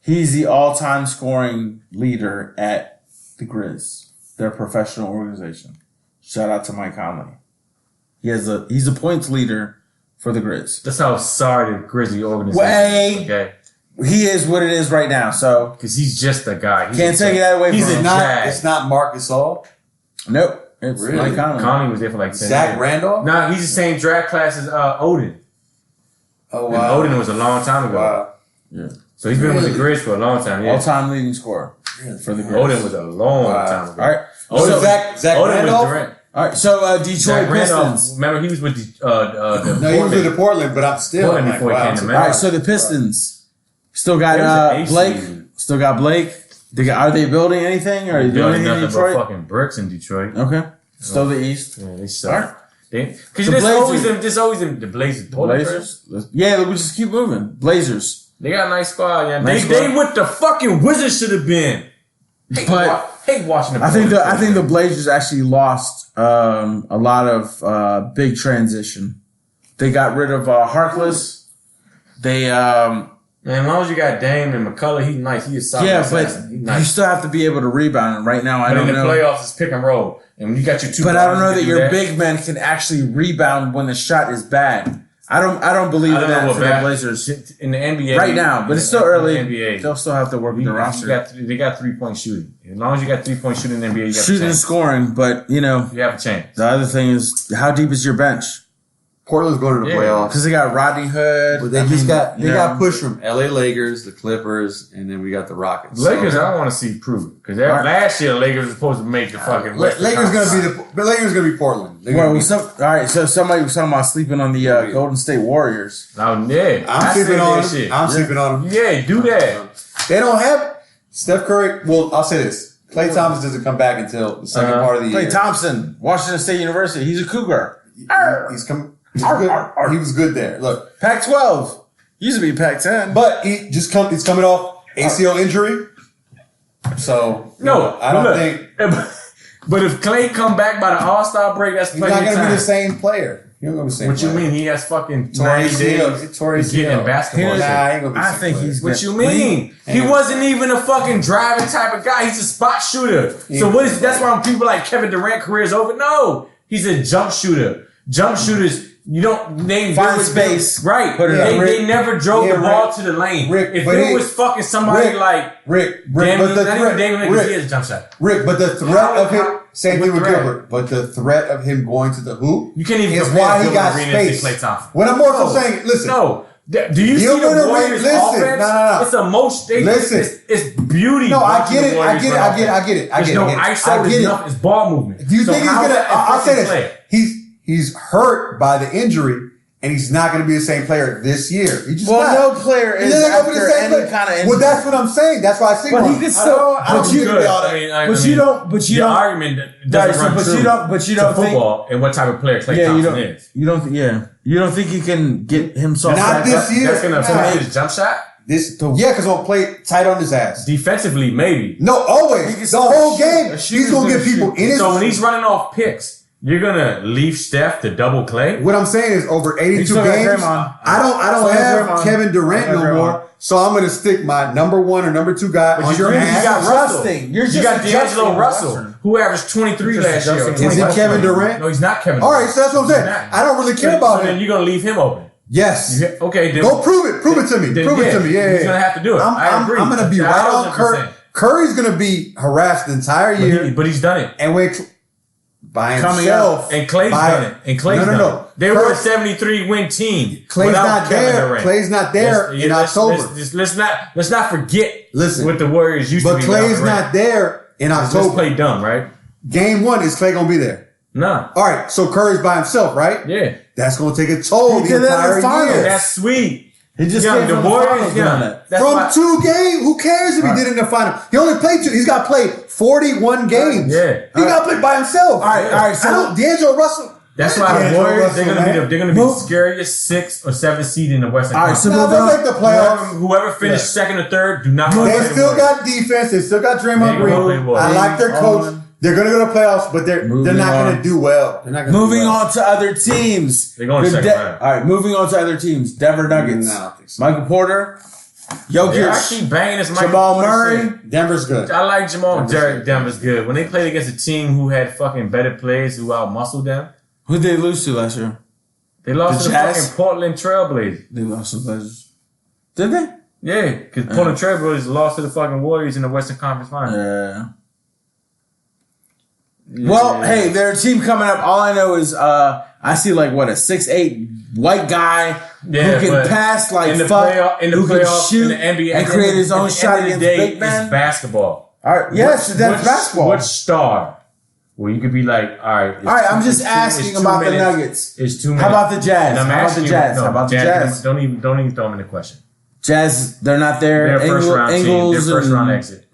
he's the all-time scoring leader at the Grizz, their professional organization. Shout out to Mike Conley. He's a points leader for the Grizz. That's how sorry the Grizzly organization. Okay. He is what it is right now. So because he's just a guy. Can't take that away from him. It's not Marc Gasol. Nope. It's really? Mike Conley. Conley was there for like 10 Zach years. Randolph? No, he's the same draft class as Odin. Oh wow. And Odin was a long time ago. Wow. Yeah. So he's been with the Grizz for a long time. Yeah. All-time leading scorer for the Grizz. Odin was a long time ago. All right. So Zach Odin Randolph? was Durant. All right, so Detroit Pistons. Remember, he was with the No, he was with the Portland, but I'm still Portland like, before he came to All Maryland. right, so the Pistons still got Blake. Still got Blake. Are they building anything? Or are they doing anything in Detroit? Fucking bricks in Detroit. Okay, still the East. Yeah, they suck. Right. Because there's always the Blazers. Blazers. Yeah, we just keep moving. Blazers. They got a nice squad. Yeah, they what the fucking Wizards should have been. Hate watching them. I think the Blazers actually lost a lot of big transition. They got rid of Harkless. They man, as long as you got Dame and McCullough, he's nice. He's a solid assassin. He's nice. You still have to be able to rebound. And right now, I don't know. In the playoffs, it's pick and roll. And when you got your two, but I don't know that your big man can actually rebound when the shot is bad. I don't believe in that for the Blazers in the NBA right now. But it's still early. NBA, they'll still have to work with the roster. They got 3-point shooting. As long as you got 3-point shooting in the NBA, you got shooting and scoring. But you have a chance. The other thing is, how deep is your bench? Portland's going to the playoffs because they got Rodney Hood. But they got pushed from LA Lakers, the Clippers, and then we got the Rockets. Lakers, I don't want to see prove because last year the Lakers were supposed to make the fucking. Lakers gonna be Portland. All right, so somebody was talking about sleeping on the Golden State Warriors. Oh yeah, I'm sleeping on them. I'm sleeping on them. Yeah, do that. They don't have Steph Curry. Well, I'll say this: Klay Thompson doesn't come back until the second part of the year. Klay Thompson, Washington State University. He's a Cougar. He's coming. He was good there. Look, Pac-12 used to be Pac-10, but he's coming off ACL injury. So I don't think. But if Klay come back by the All-Star break, that's he's not going to be the same player. He's not going to be the same. What you mean? He has fucking 90 days to get in basketball. I think he's. What you mean? He wasn't even a fucking driving type of guy. He's a spot shooter. So what is? That's why when people like Kevin Durant career is over. No, he's a jump shooter. Jump shooters. You don't find space, right? They never drove the ball to the lane. If it was fucking somebody like Rick, but the threat, he has a jump shot. Rick, but the threat of him, same thing with Gilbert, but the threat of him going to the hoop, you can't even is why he got space. What I'm more so saying, listen, no. Do you see the Warriors offense? No. It's a most. It's beauty. No, I get it. There's no ISO. There's nothing. It's ball movement. Do you think he's gonna? I'll say this. He's hurt by the injury, and he's not going to be the same player this year. He just no player is after any kind of injury. Well, that's what I'm saying. That's why I say. But he can still. But you don't. Argument doesn't run true. But you don't think football and what type of player Klay Thompson is. You don't think he can get himself not this year. That's going to make his jump shot. Because he'll play tight on his ass. Defensively, maybe. No, always. The whole game, he's going to get people in his. So when he's running off picks. You're gonna leave Steph to double Klay? What I'm saying is over 82 games. I don't have Kevin Durant no more. So I'm going to stick my number 1 or number 2 guy on your ass. You got Russell. You're just you got D'Angelo Russell, Western. who averaged 23 last year. Is it Kevin Durant? No, he's not Kevin All Durant. right, so that's what I'm saying. I don't really care about him. Then you're going to leave him open. Yes. Okay. Then, go prove it. Prove it to me. Prove it to me. Yeah. He's going to have to do it. I agree. I'm going to be right on Curry. Curry's going to be harassed the entire year. But he's done it. And by himself. And Clay's done it. And Clay's done it. They were a 73-win team. Clay's not there. Clay's not there in October. Let's not forget what the Warriors used to be. But Clay's not there in October. Let's play dumb, right? Game 1, is Clay going to be there? No. All right, so Curry's by himself, right? Yeah. That's going to take a toll the entire year. That's sweet. He just came from the Warriors. From 2 games, who cares if he did it in the final? He only played 2. He's got to play 41 games. Yeah. He got to play by himself. All right. So D'Angelo Russell. That's why the Warriors, they're gonna be the scariest 6th or 7th seed in the Western Conference. So they'll make the playoffs. Whoever finished 2nd or 3rd, do not. They still got defense. They still got Draymond Green. I like their coach. They're going to go to playoffs, but they're not going to do well. They're not going to moving on to other teams. They're going to second round. All right, moving on to other teams. Denver Nuggets. No, I don't think so. Michael Porter. Jokic. I keep banging this Jamal Murray. Denver's good. I like Jamal. Denver's good. When they played against a team who had fucking better players who out-muscled them. Who did they lose to last year? They lost to the fucking Portland Trailblazers. They lost to the Blazers. Did they? Yeah, because Portland Trailblazers lost to the fucking Warriors in the Western Conference Finals. Yeah. Well, hey, their team coming up. All I know is I see like a 6'8" white guy who can pass like fuck, in the who can playoffs, shoot in the NBA, and create his own shot against big men. It's basketball. All right, yes, that's basketball. What star? Well, you could be like, all right. All right, I'm just asking about the Nuggets. It's 2 minutes. How about the Jazz? How about the Jazz? How about the Jazz? Don't even throw them in the question. Jazz, they're not there. They're a first round team. They're first round exit.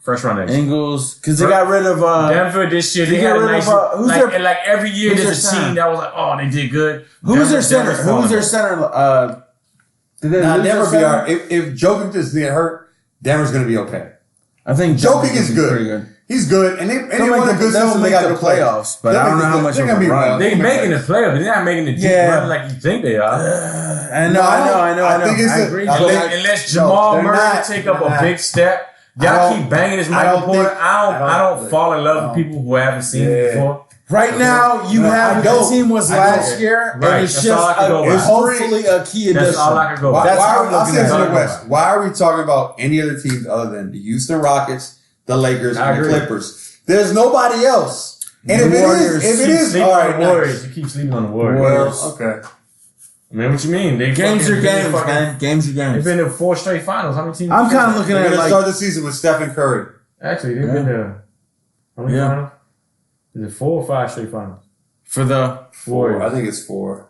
Ingles, because they got rid of Denver this year. They got rid of and like every year there's a team that was like, oh, they did good. Who's their center? Who's their center? Did they Denver be alright. If Jokic doesn't get hurt, Denver's going to be okay. I think Jokic is good. He's good, and they won a good season. They got the playoffs, but I don't know how much they're going to run. They're making the playoffs, but they're not making the deep run like you think they are. I know. I agree. Unless Jamal Murray take up a big step. Y'all keep banging this Michael Porter. I don't fall in love with people who haven't seen it before. Right now, you have the team was last year, and it's just hopefully a key addition. That's all I can go by. I'll say this in the West. Why are we talking about any other teams other than the Houston Rockets, the Lakers, and the Clippers? There's nobody else. And if it is, all right, Warriors. You keep sleeping on the Warriors. Well, okay. I mean, what you mean? Games are games, man. Games are games. They've been in 4 straight finals. How many teams? I'm kind of looking at it like... like... start the season with Stephen Curry. Actually, they've been there. How many finals? Is it 4 or 5 straight finals? For the... 4. I think it's 4.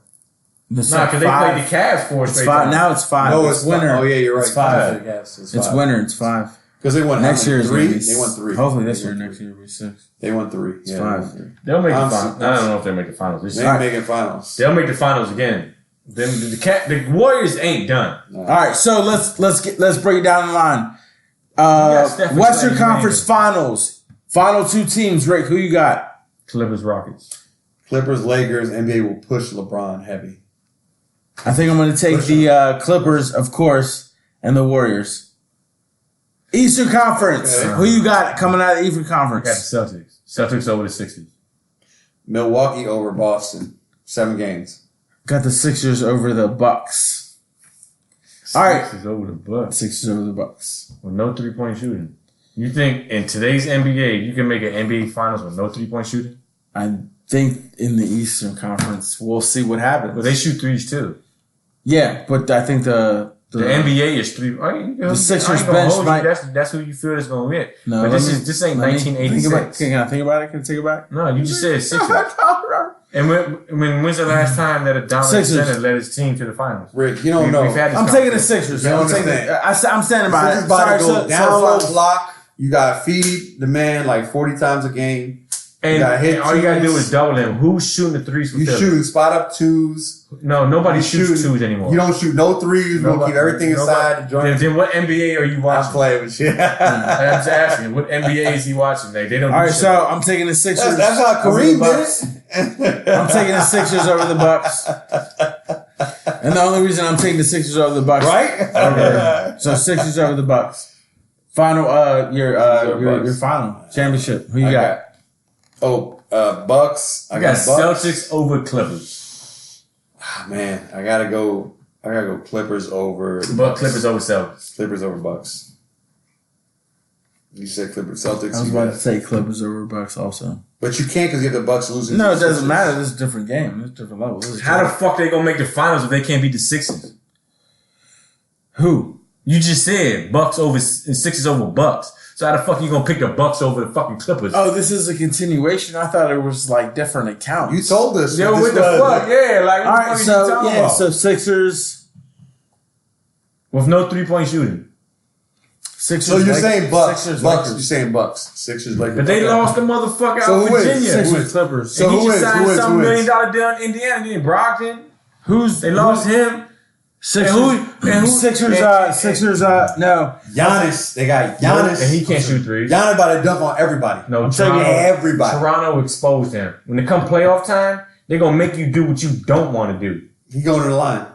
No, because they played the Cavs 4 straight finals. Now it's 5. No, it's winter. Oh, yeah, you're right. It's 5. It's winter. It's 5. Because they won next year. They won 3. Hopefully this year. Next year will be 6. They won 3. It's 5. They'll make the finals. I don't know if they'll make the finals this year. They're making finals. They'll make the finals again. Then the Warriors ain't done. All right, so let's break it down the line. Western Conference Finals. Final 2 teams. Rick, who you got? Clippers, Rockets. Clippers, Lakers. NBA will push LeBron heavy. I think I'm going to take the Clippers, of course, and the Warriors. Eastern Conference. Okay. Who you got coming out of the Eastern Conference? I got the Celtics. Celtics over the Sixers. Milwaukee over Boston. 7 games. Got the Sixers over the Bucks. All right. Sixers over the Bucks. Sixers over the Bucks. With no 3-point shooting. You think in today's NBA, you can make an NBA Finals with no 3-point shooting? I think in the Eastern Conference, we'll see what happens. But they shoot threes too. Yeah, but I think the NBA is 3. The Sixers bench might. That's who you feel is going to win. No, but this ain't 1986. Can I think about it? Can I take it back? No, you just said Sixers. And when's the last time that a dominant center led his team to the finals? Rick, you don't know. I'm taking the Sixers. I'm standing by it. Sorry, down low block. You got to feed the man like 40 times a game. And all you got to do is double him. Who's shooting the threes for You shooting spot up 2s. No, nobody shoots 2s anymore. You don't shoot no 3s. We'll keep everything inside. Then what NBA are you watching? I'm playing with you. I'm just asking. What NBA is he watching? They don't. All right, so I'm taking the Sixers. That's how Kareem did it. I'm taking the Sixers over the Bucks. And the only reason I'm taking the Sixers over the Bucks, Right? Okay. So Sixers over the Bucks. Final, your final championship. Who you got? Bucks. I got Celtics over Clippers. Man, I gotta go Clippers over. Clippers over Celtics. Clippers over Bucks. You said Clippers, Celtics. I was about to say Clippers over Bucks also. But you can't because you have the Bucks losing. No, it doesn't matter. This is a different game. It's a different level. How the fuck they gonna make the finals if they can't beat the Sixers? Who? You just said Bucks over Sixers over Bucks. So how the fuck you gonna pick the Bucks over the fucking Clippers? Oh, this is a continuation. I thought it was like different accounts. You told us. Yo, what the fuck? Yeah, like all right. So Sixers with no 3-point shooting. Sixers. So you're saying Bucks? Sixers, Bucks. Lakers. You're saying Bucks. Sixers, Lakers. But they lost the motherfucker So out who of wins? Virginia. Sixers, Clippers. So and he who just wins? signed Who wins? some Who $1 wins? million deal in Indiana. Didn't Brogdon? They Lost him. Sixers. Sixers. No. Giannis. They got Giannis. And he can't shoot threes. Giannis about to dunk on everybody. No, I'm saying everybody. Toronto exposed him. When it come playoff time, they're gonna make you do what you don't want to do. He going to the line.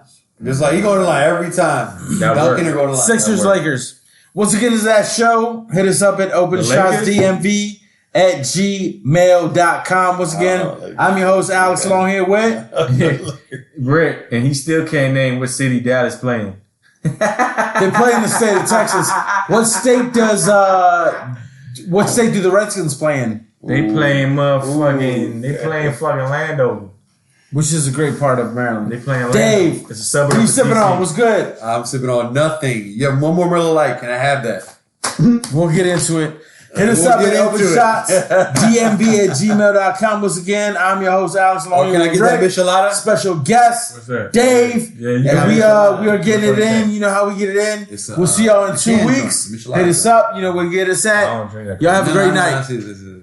Just like he going to the line every time. That Dunking works. or going to the line. Sixers, Lakers. Once again, is that show. Hit us up at openshotsdmv@gmail.com. Once again, I'm your host, Alex, along here with Rick, and he still can't name what city Dallas playing. they play in the state of Texas. What state do the Redskins play in? They playing motherfucking. They playing fucking Landover. Which is a great part of Maryland. They playing Landover. Dave, It's a suburb. what are you of sipping DC. on? What's good? I'm sipping on nothing. You have one more Miller Lite. Can I have that? We'll get into it. Hit us We'll up get at into it. openshotsdmv@gmail.com. Once again, I'm your host, Alex. Along Can I with get Drake. that michelada? Special guest, What's that? Dave. Yeah, you And got we it. are getting it in. You know how we get it in. It's, We'll see y'all in 2 can weeks. drink, Michelada. Hit us up. You know where to get us I at. don't drink that. Y'all have a great night. This is